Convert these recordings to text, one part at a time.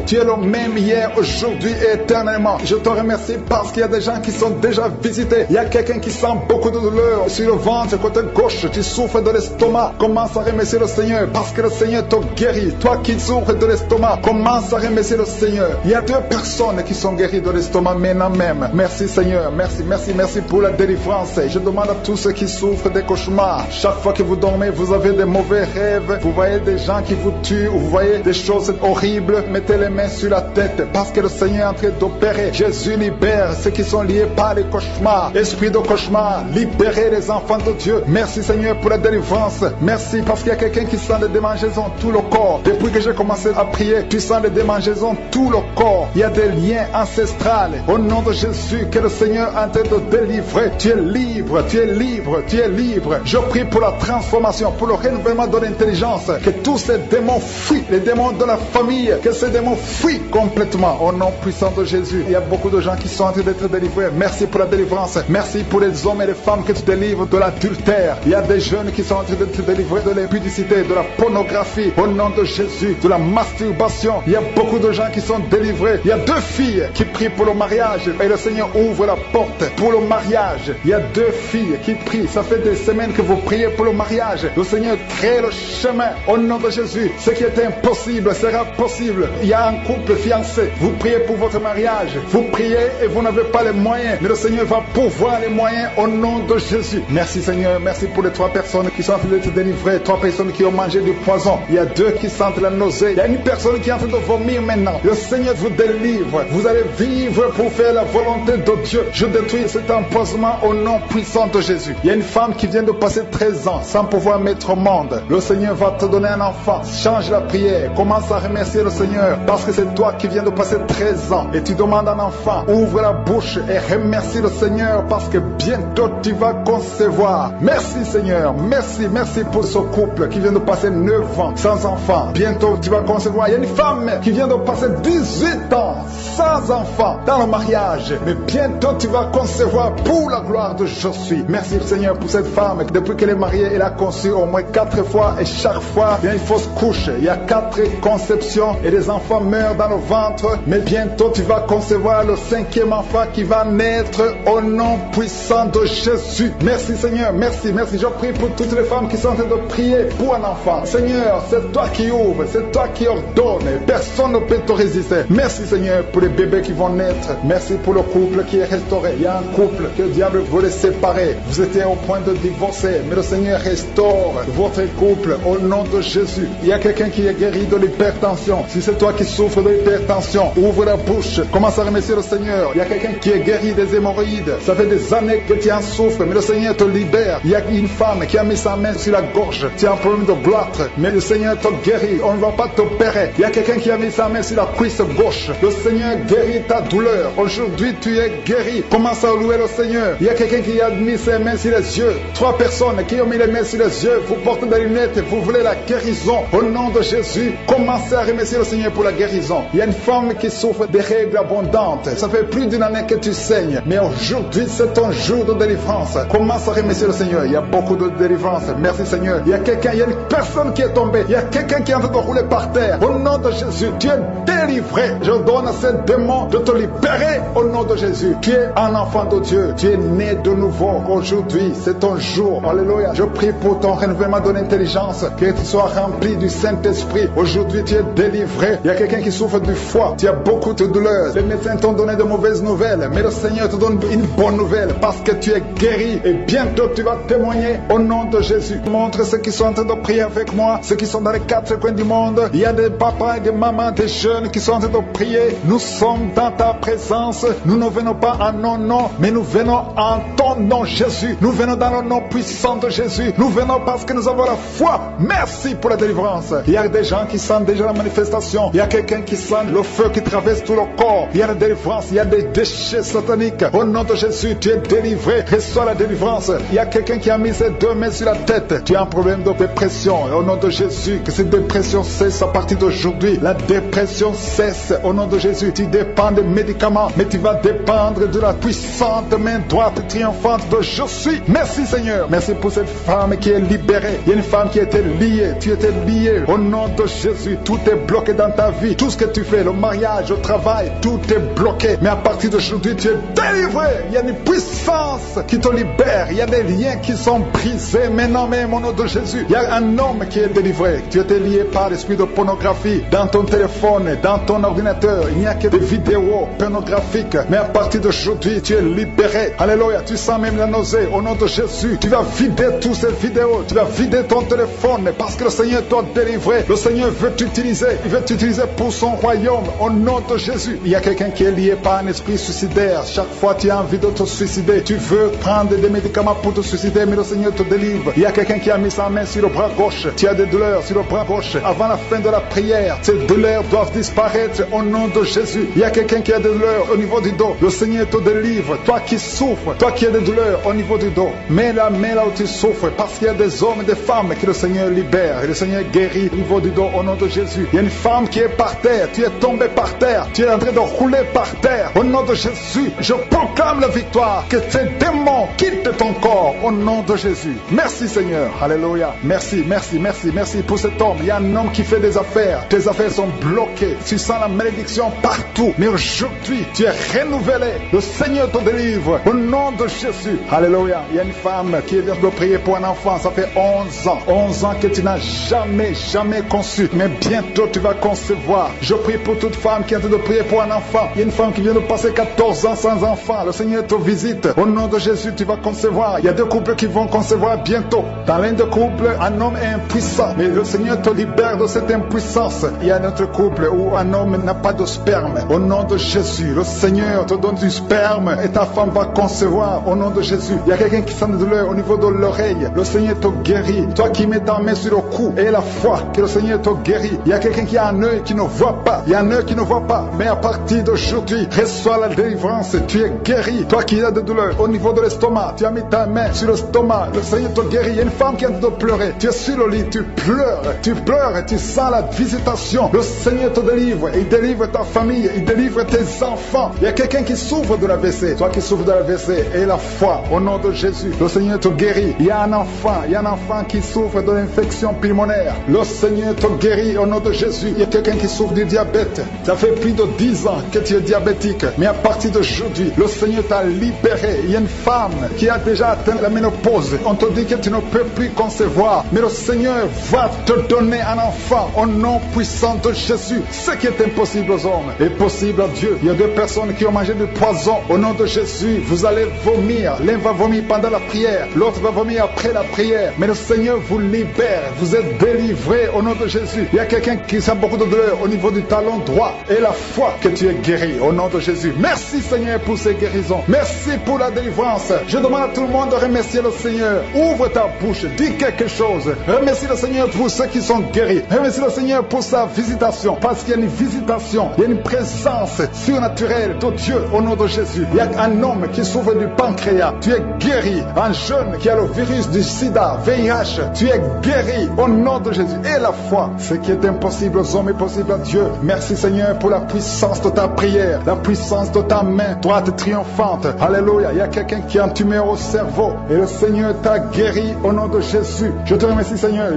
Tu es le même hier, aujourd'hui et éternellement. Je te remercie parce qu'il y a des gens qui sont déjà visités. Il y a quelqu'un qui sent beaucoup de douleur sur le ventre, côté gauche. Tu souffres de l'estomac. Commence à remercier le Seigneur parce que le Seigneur te guérit. Toi qui souffres de l'estomac, commence à remercier le Seigneur. Il y a 2 personnes qui sont guéries de l'estomac maintenant même. Merci Seigneur, merci pour la délivrance. Je demande à tous ceux qui souffrent des cauchemars. Chaque fois que vous dormez, vous avez des mauvais rêves. Vous voyez des gens qui vous tuent, vous voyez des choses horribles. Mettez les mains sur la tête parce que le Seigneur est en train d'opérer. Jésus libère ceux qui sont liés par les cauchemars. Esprit de cauchemar, libérez les enfants de Dieu. Merci Seigneur pour la délivrance. Merci parce qu'il y a quelqu'un qui sent des démangeaisons tout le corps. Depuis que j'ai commencé à prier, tu sens des démangeaisons tout le corps. Il y a des liens ancestrales. Au nom de Jésus, que le Seigneur est en train de délivrer. Tu es libre, tu es libre, tu es libre. Je prie pour la transformation, pour le renouvellement de l'intelligence. Que tous ces démons fuient, les démons de la famille, que ces démons fuient complètement au nom puissant de Jésus. Il y a beaucoup de gens qui sont en train d'être délivrés. Merci pour la délivrance. Merci pour les hommes et les femmes que tu délivres de l'adultère. Il y a des jeunes qui sont en train d'être délivrés de l'impudicité, de la pornographie, au nom de Jésus, de la masturbation. Il y a beaucoup de gens qui sont délivrés. Il y a 2 filles qui prient pour le mariage et le Seigneur ouvre la porte pour le mariage. Il y a 2 filles qui prient. Ça fait des semaines que vous priez pour le mariage. Le Seigneur crée le chemin au nom de Jésus. Ce qui est impossible sera possible. Il y a un couple fiancé. Vous priez pour votre mariage. Vous priez et vous n'avez pas les moyens. Mais le Seigneur va pourvoir les moyens au nom de Jésus. Merci Seigneur. Merci pour les 3 personnes qui sont en train d'être délivrées. 3 personnes qui ont mangé du poison. Il y a 2 qui sentent la nausée. Il y a une personne qui est en train de vomir maintenant. Le Seigneur vous délivre. Vous allez vivre pour faire la volonté de Dieu. Je détruis cet empoisonnement au nom puissant de Jésus. Il y a une femme qui vient de passer 13 ans sans pouvoir mettre au monde. Le Seigneur va te donner un enfant. Change la prière. Commence à remercier le Seigneur parce que c'est toi qui viens de passer 13 ans et tu demandes un enfant. Ouvre la bouche et remercie le Seigneur parce que bientôt tu vas concevoir. Merci Seigneur. Merci pour ce couple qui vient de passer 9 ans sans enfant. Bientôt tu vas concevoir. Il y a une femme qui vient de passer 18 ans sans enfant dans le mariage. Mais bientôt tu vas concevoir pour la gloire de Je suis. Merci Seigneur pour cette femme. Depuis qu'elle est mariée, elle a conçu au moins 4 fois et chaque fois, il y a une fausse couche. Il y a 4 conceptions et les enfants meurent dans le ventre. Mais bientôt tu vas concevoir le 5e enfant qui va naître au nom puissant de Jésus. Merci Seigneur, merci. Je prie pour toutes les femmes qui sont en train de prier pour un enfant. Seigneur, c'est toi qui ouvres, c'est toi qui ordonnes. Personne ne peut te résister. Merci Seigneur pour les bébés qui vont naître. Merci pour le couple qui est restauré. Il y a un couple que le diable voulait séparer. Vous étiez au point de divorcer, mais le Seigneur restaure votre couple au nom de Jésus. Il y a quelqu'un qui est guéri de l'hypertension. Si c'est toi qui souffres de l'hypertension, ouvre la bouche. Commence à remercier le Seigneur. Il y a quelqu'un qui est guéri des hémorroïdes. Ça fait des années que tu en souffres, mais le Seigneur te libère. Il y a une femme qui a mis sa main sur la gorge. Tu as un problème de gloître, mais le Seigneur te guérit. On ne va pas t'opérer. Il y a quelqu'un qui a mis sa main sur la cuisse gauche. Le Seigneur guérit ta douleur. Aujourd'hui, tu es guéri. Commence à louer le Seigneur. Il y a quelqu'un qui a mis ses mains sur les yeux. 3 personnes qui ont mis les mains sur les yeux. Vous portez des lunettes et vous voulez la guérison. Au nom de Jésus, commencez à remercier le Seigneur pour la guérison. Il y a une femme qui souffre des règles abondantes. Ça fait plus d'1 année que tu saignes. Mais aujourd'hui, c'est ton jour de délivrance. Commence à remercier le Seigneur. Il y a beaucoup de délivrance. Merci Seigneur. Il y a quelqu'un, il y a une personne qui est tombée. Il y a quelqu'un qui est en train de rouler par terre. Au nom de Jésus, tu es délivré. Je donne à ces démons de te libérer au nom de Jésus. Tu es un enfant de Dieu. Tu es né de nouveau. Aujourd'hui, c'est ton jour. Alléluia. Je prie pour ton renouvellement de l'intelligence. Que tu sois rempli du Saint-Esprit. Aujourd'hui, tu es délivré. Il y a quelqu'un qui souffre du foie. Tu as beaucoup de douleurs. Les médecins t'ont donné de mauvaises nouvelles. Mais le Seigneur te donne une bonne nouvelle parce que tu es guéri. Et bientôt, tu vas témoigner au nom de Jésus. Montre ceux qui sont en train de prier avec moi. Ceux qui sont dans les 4 coins du monde. Il y a des papas et des mamans, des jeunes qui sont en train de prier. Nous sommes dans ta présence. Nous ne venons pas en nos noms, mais nous venons en ton nom, Jésus. Nous venons dans le nom puissant de Jésus. Nous venons parce que nous avons la foi. Merci pour la délivrance. Il y a des gens qui sentent déjà la manifestation. Il y a quelqu'un qui sent le feu qui traverse tout le corps. Il y a la délivrance. Il y a des déchets sataniques. Au nom de Jésus, tu es délivré. Reçois la délivrance. Il y a quelqu'un qui a mis ses 2 mains sur la tête. Tu as un problème de dépression. Au nom de Jésus, que cette dépression cesse à partir d'aujourd'hui. La dépression cesse. Au nom de Jésus, tu dépends des médicaments, mais tu vas dépendre de la puissante main droite triomphante de Je suis. Merci Seigneur. Merci pour cette femme qui est libérée. Il y a une femme qui était liée. Tu étais liée. Au nom de Jésus, tout est bloqué dans dans ta vie, tout ce que tu fais, le mariage, le travail, tout est bloqué. Mais à partir d'aujourd'hui, tu es délivré. Il y a une puissance qui te libère. Il y a des liens qui sont brisés. Maintenant même, au nom de Jésus, il y a un homme qui est délivré. Tu étais lié par l'esprit de pornographie dans ton téléphone, dans ton ordinateur. Il n'y a que des vidéos pornographiques. Mais à partir d'aujourd'hui, tu es libéré. Alléluia. Tu sens même la nausée. Au nom de Jésus, tu vas vider toutes ces vidéos. Tu vas vider ton téléphone parce que le Seigneur t'a délivré. Le Seigneur veut t'utiliser. Il veut t'utiliser pour son royaume. Au nom de Jésus. Il y a quelqu'un qui est lié par un esprit suicidaire. Chaque fois tu as envie de te suicider, tu veux prendre des médicaments pour te suicider, mais le Seigneur te délivre. Il y a quelqu'un qui a mis sa main sur le bras gauche. Tu as des douleurs sur le bras gauche. Avant la fin de la prière, ces douleurs doivent disparaître au nom de Jésus. Il y a quelqu'un qui a des douleurs au niveau du dos. Le Seigneur te délivre. Toi qui souffres, toi qui as des douleurs au niveau du dos, mets la main là où tu souffres, parce qu'il y a des hommes et des femmes que le Seigneur libère. Et le Seigneur guérit au niveau du dos au nom de Jésus. Il y a une femme qui est par terre. Tu es tombé par terre. Tu es en train de rouler par terre. Au nom de Jésus, je proclame la victoire. Que ces démons quittent ton corps au nom de Jésus. Merci Seigneur. Alléluia. Merci, merci, merci, merci pour cet homme. Il y a un homme qui fait des affaires. Tes affaires sont bloquées. Tu sens la malédiction partout. Mais aujourd'hui, tu es renouvelé. Le Seigneur te délivre au nom de Jésus. Alléluia. Il y a une femme qui vient de prier pour un enfant. Ça fait 11 ans. 11 ans que tu n'as jamais conçu. Mais bientôt tu vas concevoir. Je prie pour toute femme qui est en train de prier pour un enfant. Il y a une femme qui vient de passer 14 ans sans enfant. Le Seigneur te visite. Au nom de Jésus, tu vas concevoir. Il y a deux couples qui vont concevoir bientôt. Dans l'un des couples, un homme est impuissant. Mais le Seigneur te libère de cette impuissance. Il y a un autre couple où un homme n'a pas de sperme. Au nom de Jésus, le Seigneur te donne du sperme et ta femme va concevoir. Au nom de Jésus, il y a quelqu'un qui sent de douleur au niveau de l'oreille. Le Seigneur te guérit. Toi qui mets ta main sur le cou et la foi que le Seigneur te guérit. Il y a quelqu'un qui a un œil qui ne voit pas. Il y a un œil qui ne voit pas. Mais à partir d'aujourd'hui, reçois la délivrance. Tu es guéri. Toi qui as des douleurs au niveau de l'estomac, tu as mis ta main sur l'estomac. Le Seigneur te guérit. Il y a une femme qui est en train de pleurer. Tu es sur le lit, tu pleures et tu sens la visitation. Le Seigneur te délivre. Il délivre ta famille. Il délivre tes enfants. Il y a quelqu'un qui souffre de l'AVC. Toi qui souffres de l'AVC et la foi au nom de Jésus. Le Seigneur te guérit. Il y a un enfant qui souffre de l'infection pulmonaire. Le Seigneur te guérit au nom de Jésus. Il y a quelqu'un qui souffre du diabète. Ça fait plus de 10 ans que tu es diabétique. Mais à partir d'aujourd'hui, le Seigneur t'a libéré. Il y a une femme qui a déjà atteint la ménopause. On te dit que tu ne peux plus concevoir. Mais le Seigneur va te donner un enfant au nom puissant de Jésus. Ce qui est impossible aux hommes est possible à Dieu. Il y a deux personnes qui ont mangé du poison. Au nom de Jésus, vous allez vomir. L'un va vomir pendant la prière. L'autre va vomir après la prière. Mais le Seigneur vous libère. Vous êtes délivrés au nom de Jésus. Il y a quelqu'un qui sent beaucoup de douleur au niveau du talon droit. Et la foi que tu es guéri au nom de Jésus. Merci Seigneur pour ces guérisons. Merci pour la délivrance. Je demande à tout le monde de remercier le Seigneur. Ouvre ta bouche. Dis quelque chose. Remercie le Seigneur pour ceux qui sont guéris. Remercie le Seigneur pour sa visitation. Parce qu'il y a une visitation. Il y a une présence surnaturelle de Dieu au nom de Jésus. Il y a un homme qui souffre du pancréas. Tu es guéri. Un jeune qui a le virus du sida, VIH. Tu es guéri au nom de Jésus. Et la foi. Ce qui est impossible aux hommes est possible à Dieu. Merci Seigneur pour la puissance de ta prière. La puissance de ta main droite triomphante. Alléluia. Il y a quelqu'un qui a un tumeur au cerveau. Et le Seigneur t'a guéri au nom de Jésus. Je te remercie Seigneur.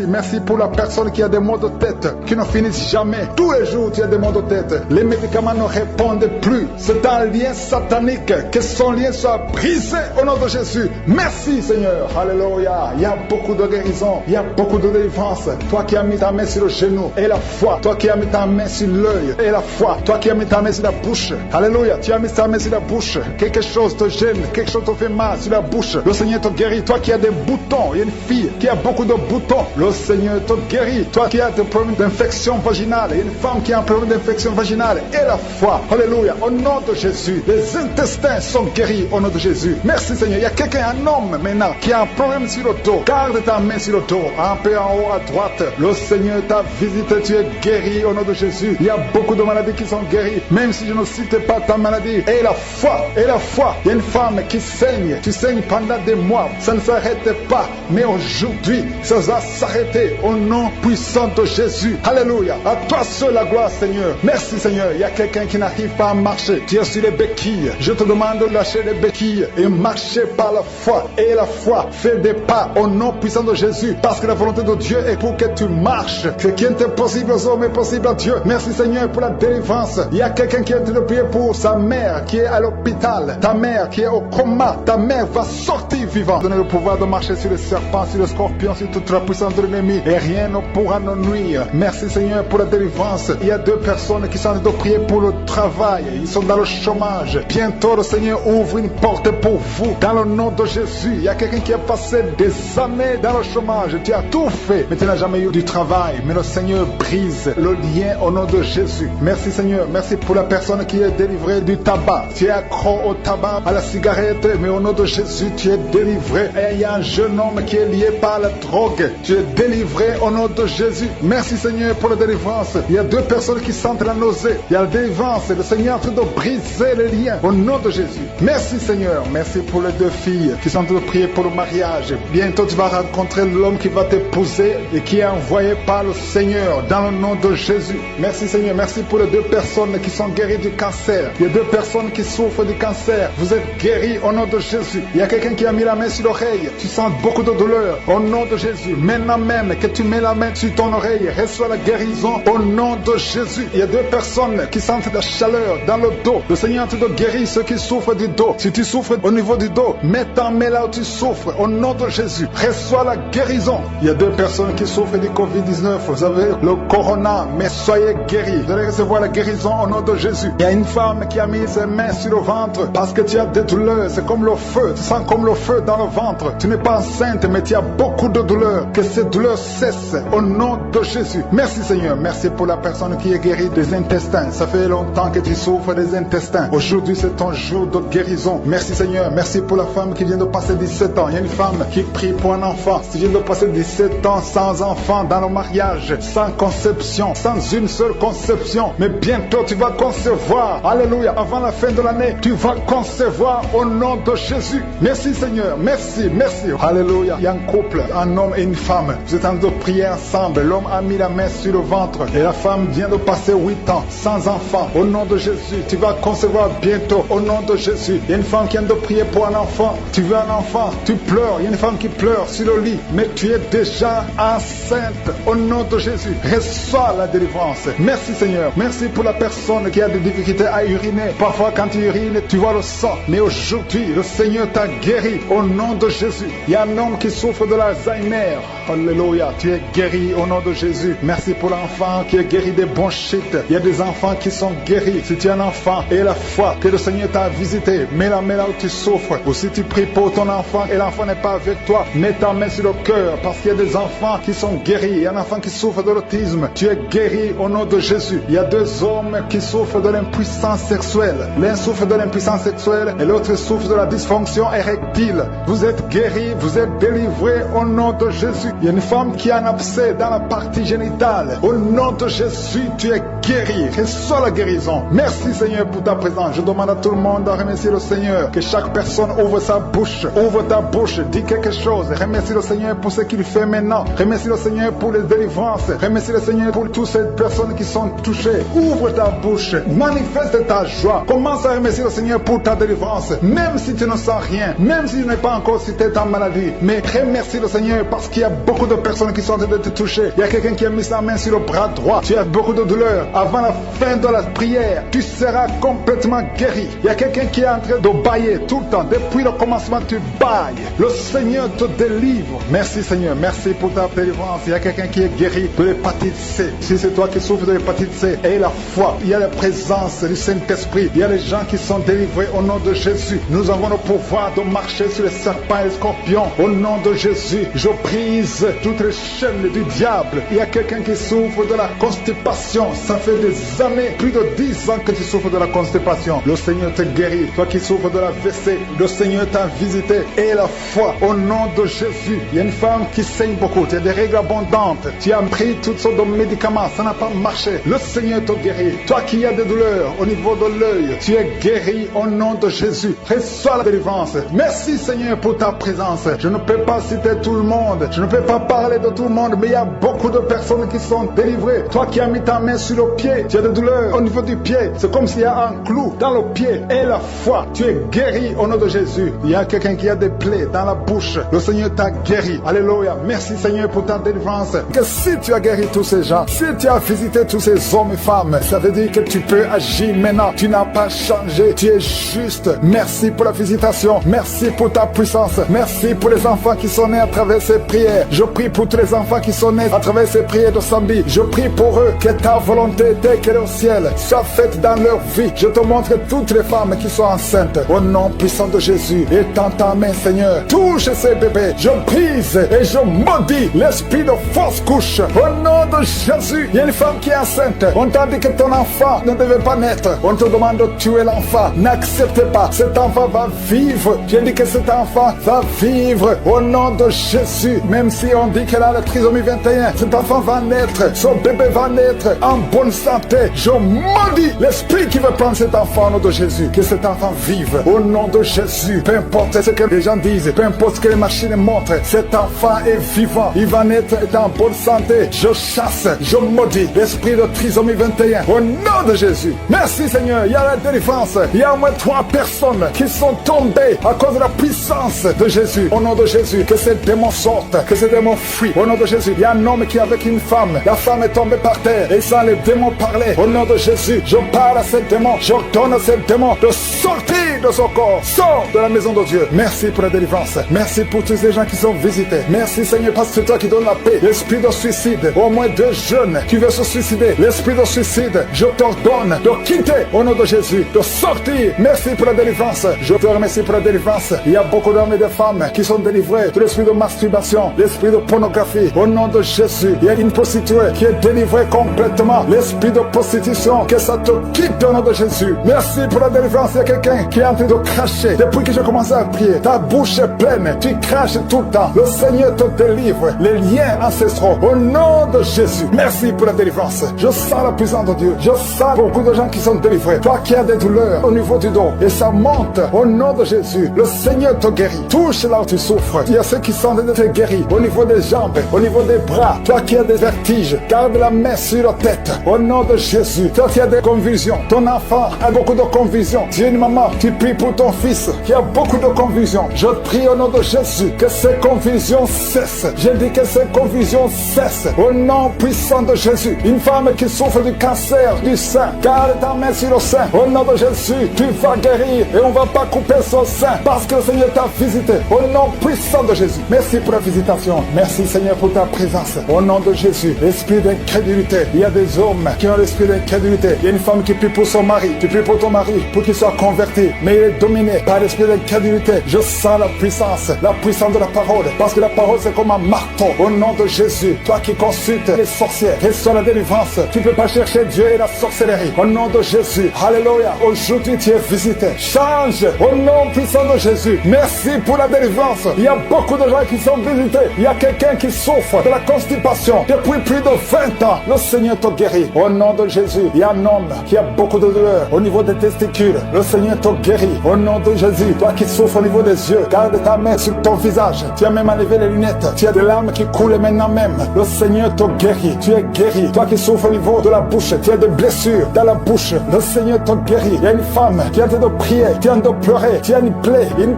Merci pour la personne qui a des maux de tête qui ne finissent jamais. Tous les jours tu as des maux de tête. Les médicaments ne répondent plus. C'est un lien satanique. Que son lien soit brisé au nom de Jésus. Merci Seigneur. Alléluia. Il y a beaucoup de guérison. Il y a beaucoup de délivrance. Toi qui as mis ta main sur le genou et la foi. Toi qui as mis ta main sur l'œil et la foi. Toi qui as mis ta main sur la bouche. Alléluia. Tu as mis ta main sur la bouche. Quelque chose te gêne. Quelque chose te fait mal sur la bouche. Le Seigneur te guérit. Toi qui as des boutons. Il y a une fille qui a beaucoup de boutons. Le Seigneur te guérit. Toi qui as des problèmes d'infection vaginale. Il y a une femme qui a un problème d'infection vaginale. Et la foi. Alléluia. Au nom de Jésus. Les intestins sont guéris au nom de Jésus. Merci Seigneur. Il y a quelqu'un, un homme maintenant, qui a un problème sur le dos. Garde ta main sur le dos. Un peu en haut à droite. Le Seigneur t'a visité. Tu es guéri au nom de Jésus. Il y a beaucoup de maladies qui sont guéries. Même si je ne cite pas ta maladie. Et la foi. Et la foi. Il y a une femme qui saigne. Tu saignes pendant des mois. Ça ne s'arrête pas. Mais aujourd'hui, ça va s'arrêter au nom puissant de Jésus. Alléluia. À toi seul la gloire, Seigneur. Merci, Seigneur. Il y a quelqu'un qui n'arrive pas à marcher. Tu es sur les béquilles. Je te demande lâcher les béquilles et marcher par la foi. Et la foi fait des pas au nom puissant de Jésus, parce que la volonté de Dieu est pour que tu marches. Ce qui est impossible aux hommes est possible à Dieu. Merci Seigneur pour la délivrance. Il y a quelqu'un qui est en train de prier pour sa mère qui est à l'hôpital, ta mère qui est au coma. Ta mère va sortir vivante. Donner le pouvoir de marcher sur les serpents, sur les scorpions, sur toute la puissance de l'ennemi, et rien ne pourra nous nuire. Merci Seigneur pour la délivrance. Il y a 2 personnes qui sont en train de prier pour le travail. Ils sont dans le chômage. Bientôt le Seigneur ouvre une porte pour vous dans le nom de Jésus. Il y a quelqu'un qui a passé des années dans le chômage. Tu as tout fait, mais tu n'as jamais eu du travail. Mais le Seigneur brise le lien au nom de Jésus. Merci Seigneur. Merci pour la personne qui est délivrée du tabac. Tu es accro au tabac, à la cigarette, mais au nom de Jésus, tu es délivré. Et il y a un jeune homme qui est lié par la drogue. Tu es délivré au nom de Jésus. Merci Seigneur pour la délivrance. Il y a 2 personnes qui sentent la nausée. Il y a la délivrance. Le Seigneur est en train de briser les liens au nom de Jésus. Merci Seigneur. Merci pour les 2 filles qui sont en train de prier pour le mariage. Bientôt tu vas rencontrer l'homme qui va t'épouser et qui est envoyé par le Seigneur dans le nom de Jésus. Merci Seigneur. Merci pour les 2 personnes qui sont guéries du cancer. Il y a 2 personnes qui souffrent du cancer. Vous êtes guéris au nom de Jésus. Il y a quelqu'un qui a mis la main sur l'oreille. Tu sens beaucoup de douleur au nom de Jésus. Maintenant même que tu mets la main sur ton oreille, reçois la guérison au nom de Jésus. Il y a 2 personnes qui sentent la chaleur dans le dos. Le Seigneur te guérit ceux qui souffrent du dos. Si tu souffres au niveau du dos, mets ta main là où tu souffres au nom de Jésus. Reçois la guérison. Il y a 2 personnes qui souffrent du Covid-19. Vous avez le corona, mais soyez guéris. Vous allez recevoir la guérison au nom de Jésus. Il y a une femme qui a mis ses mains sur le ventre parce que tu as des douleurs. C'est comme le feu. Tu sens comme le feu dans le ventre. Tu n'es pas enceinte, mais tu as beaucoup de douleurs. Que ces douleurs cessent au nom de Jésus. Merci Seigneur. Merci pour la personne qui est guérie des intestins. Ça fait longtemps que tu souffres des intestins. Aujourd'hui, c'est ton jour de guérison. Merci Seigneur. Merci pour la femme qui vient de passer 17 ans. Il y a une femme qui prie pour un enfant. Tu viens de passer 17 ans sans enfant dans le mariage, sans conception, sans une seule conception. Mais bientôt, tu vas concevoir. Alléluia. Avant la fin de l'année, tu vas concevoir au nom de Jésus. Merci Seigneur. Merci, merci. Alléluia. Il y a un couple, un homme et une femme. Vous êtes en train de prier ensemble. L'homme a mis la main sur le ventre et la femme vient de passer 8 ans sans enfant. Au nom de Jésus, tu vas concevoir bientôt. Au nom de Jésus. Il y a une femme qui vient de prier pour un enfant. Tu veux un enfant, tu pleures. Il y a une femme qui pleure sur le lit, mais tu es déjà enceinte. Au nom de Jésus, reçois la délivrance. Merci Seigneur. Merci pour la personne qui a des difficultés à uriner. Parfois quand tu urines, tu vois le sang. Mais aujourd'hui, le Seigneur t'a guéri. Au nom de Jésus. Il y a un homme qui souffre de l'Alzheimer. Alléluia. Tu es guéri au nom de Jésus. Merci pour l'enfant qui est guéri des bronchites. Il y a des enfants qui sont guéris. Si tu es un enfant et la foi que le Seigneur t'a visité, mets la main là où tu souffres. Ou si tu pries pour ton enfant et l'enfant n'est pas avec toi, mets ta main sur le cœur, parce qu'il y a des enfants qui sont guéris. Il y a un enfant qui souffre de l'autisme. Tu es guéri au nom de Jésus. Il y a 2 hommes qui souffrent de l'impuissance sexuelle. L'un souffre de l'impuissance sexuelle et l'autre souffre de la dysfonction érectile. Vous êtes guéris, vous êtes délivrés au nom de Jésus. Il y a une femme qui a un abcès dans la partie génitale. Au nom de Jésus, tu es guéri. Reçois la guérison. Merci Seigneur pour ta présence. Je demande à tout le monde de remercier le Seigneur. Que chaque personne ouvre sa bouche. Ouvre ta bouche. Dis quelque chose. Remercie le Seigneur pour ce qu'il fait maintenant. Remercie le Seigneur pour les délivrances. Remercie le Seigneur pour toutes ces personnes qui sont touchées. Ouvre ta bouche. Manifeste ta joie. Commence à remercier le Seigneur pour ta délivrance. Même si tu ne sens rien. Même si tu n'es pas encore cité ta maladie. Mais remercie le Seigneur parce qu'il y a beaucoup de personnes qui sont en train de te toucher. Il y a quelqu'un qui a mis sa main sur le bras droit. Tu as beaucoup de douleur. Avant la fin de la prière, tu seras complètement guéri. Il y a quelqu'un qui est en train de bailler tout le temps. Depuis le commencement, tu bailles. Le Seigneur te délivre. Merci Seigneur. Merci pour ta délivrance. Il y a quelqu'un qui est guéri de l'hépatite C. Si c'est toi qui souffres de l'hépatite C, aie la foi. Il y a la présence du Saint-Esprit. Il y a les gens qui sont délivrés au nom de Jésus. Nous avons le pouvoir de marcher sur les serpents et les scorpions. Au nom de Jésus, je brise toutes les chaînes du diable. Il y a quelqu'un qui souffre de la constipation. Ça fait des années, plus de 10 ans que tu souffres de la constipation. Le Seigneur te guérit. Toi qui souffres de la WC, le Seigneur t'a visité. Et la foi au nom de Jésus. Il y a une femme qui saigne beaucoup. Tu as des règles abondantes. Tu as pris toutes sortes de médicaments. Ça n'a pas marché. Le Seigneur te guérit. Toi qui as des douleurs au niveau de l'œil, tu es guéri au nom de Jésus. Reçois la délivrance. Merci Seigneur pour ta présence. Je ne peux pas citer tout le monde. Je ne peux pas parler de tout le monde, mais il y a beaucoup de personnes qui sont délivrées. Toi qui as mis ta main sur le pied, tu as des douleurs au niveau du pied. C'est comme s'il y a un clou dans le pied. Et la foi, tu es guéri au nom de Jésus. Il y a quelqu'un qui a des plaies dans la bouche. Le Seigneur t'a guéri. Alléluia. Merci Seigneur pour ta délivrance. Que si tu as guéri tous ces gens, si tu as visité tous ces hommes et femmes, ça veut dire que tu peux agir maintenant. Tu n'as pas changé. Tu es juste. Merci pour la visitation. Merci pour ta puissance. Merci pour les enfants qui sont nés à travers ces prières. Je prie pour tous les enfants qui sont nés à travers ces prières de samedi. Je prie pour eux que ta volonté dès qu'elle est au ciel soit faite dans leur vie. Je te montre toutes les femmes qui sont enceintes. Au nom puissant de Jésus, étends ta main, Seigneur. Touche ces bébés. Je brise et je maudis l'esprit de fausse couche. Au nom de Jésus, il y a une femme qui est enceinte. On t'a dit que ton enfant ne devait pas naître. On te demande de tuer l'enfant. N'accepte pas. Cet enfant va vivre. J'ai dit que cet enfant va vivre au nom de Jésus. Même si on dit qu'elle a la trisomie 21, cet enfant va naître. Son bébé va naître en bonne santé. Je maudis l'esprit qui veut prendre cet enfant au nom de Jésus. Que cet enfant vive au nom de Jésus. Peu importe ce que les gens disent, peu importe ce que les machines montrent, cet enfant est vivant. Il va naître en bonne santé. Je chasse, je maudis l'esprit de trisomie 21 au nom de Jésus. Merci Seigneur. Il y a la délivrance. Il y a au moins 3 personnes qui sont tombées à cause de la puissance de Jésus. Au nom de Jésus, que ces démons sortent, que ces démons fuient. Au nom de Jésus, il y a un homme qui est avec une femme. La femme est tombée par terre et sans les démons parler. Au nom de Jésus, je parle à ces démons. J'ordonne à ces démons de sortir de son corps. Sors de la maison de Dieu. Merci pour la délivrance. Merci pour tous ces gens qui sont visités. Merci Seigneur parce que c'est toi qui donnes la paix. L'esprit de suicide, au moins 2 jeunes qui veulent se suicider. L'esprit de suicide, je t'ordonne de quitter au nom de Jésus, de sortir. Merci pour la délivrance. Je te remercie pour la délivrance. Il y a beaucoup d'hommes et de femmes qui sont délivrés de l'esprit de masturbation, l'esprit de pornographie. Au nom de Jésus, il y a une prostituée qui est délivrée complètement. L'esprit de prostitution, que ça te quitte au nom de Jésus. Merci pour la délivrance. Il y a quelqu'un qui est en train de cracher. Depuis que j'ai commencé à prier, ta bouche est pleine. Tu craches tout le temps. Le Seigneur te délivre. Les liens ancestraux. Au nom de Jésus. Merci pour la délivrance. Je sens la puissance de Dieu. Je sens beaucoup de gens qui sont délivrés. Toi qui as des douleurs au niveau du dos et ça monte au nom de Jésus. Le Seigneur te guérit. Touche là où tu souffres. Il y a ceux qui sont déjà guéris au niveau des jambes, au niveau des bras. Toi qui as des vertiges, garde la main sur la tête. Au nom de Jésus. Toi qui as des convulsions. Ton enfant a beaucoup de convulsions. Tu es une maman. Tu pries pour ton fils qui a beaucoup de convulsions. Je prie au nom de Jésus que ces convulsions cessent. Je dis que ces convulsions cessent. Au nom puissant de Jésus. Une femme qui souffre du cancer du sein. Garde ta main sur le sein. Au nom de Jésus, tu vas guérir et on ne va pas couper son sein parce que le Seigneur t'a visité. Au nom puissant de Jésus. Merci pour la visitation. Merci Seigneur pour ta présence. Au nom de Jésus, l'esprit d'incrédulité. Il y a des hommes qui ont l'esprit d'incrédulité. Il y a une femme qui prie pour son mari. Tu pries pour ton mari pour qu'il soit converti. Mais il est dominé par l'esprit d'incrédulité. Je sens la puissance de la parole. Parce que la parole c'est comme un marteau. Au nom de Jésus, toi qui consultes les sorcières, reçois la délivrance. Tu ne peux pas chercher Dieu et la sorcellerie. Au nom de Jésus, alléluia. Aujourd'hui tu es visité. Change au nom puissant de Jésus. Merci pour la délivrance. Il y a beaucoup de gens qui sont visités. Il y a quelqu'un qui souffre de la constipation depuis plus de 20 ans. Le Seigneur te guérit. Au nom de Jésus, il y a un homme qui a beaucoup de douleur au niveau des testicules. Le Seigneur te guérit. Au nom de Jésus, toi qui souffres au niveau des yeux, garde ta main sur ton visage. Tu as même enlevé les lunettes. Tu as des larmes qui coulent maintenant même. Le Seigneur te guérit. Tu es guéri. Toi qui souffres au niveau de la bouche, tu as des blessures dans la bouche. Le Seigneur te guérit. Il y a une femme qui est en train de prier, qui est en train de pleurer. Tu as une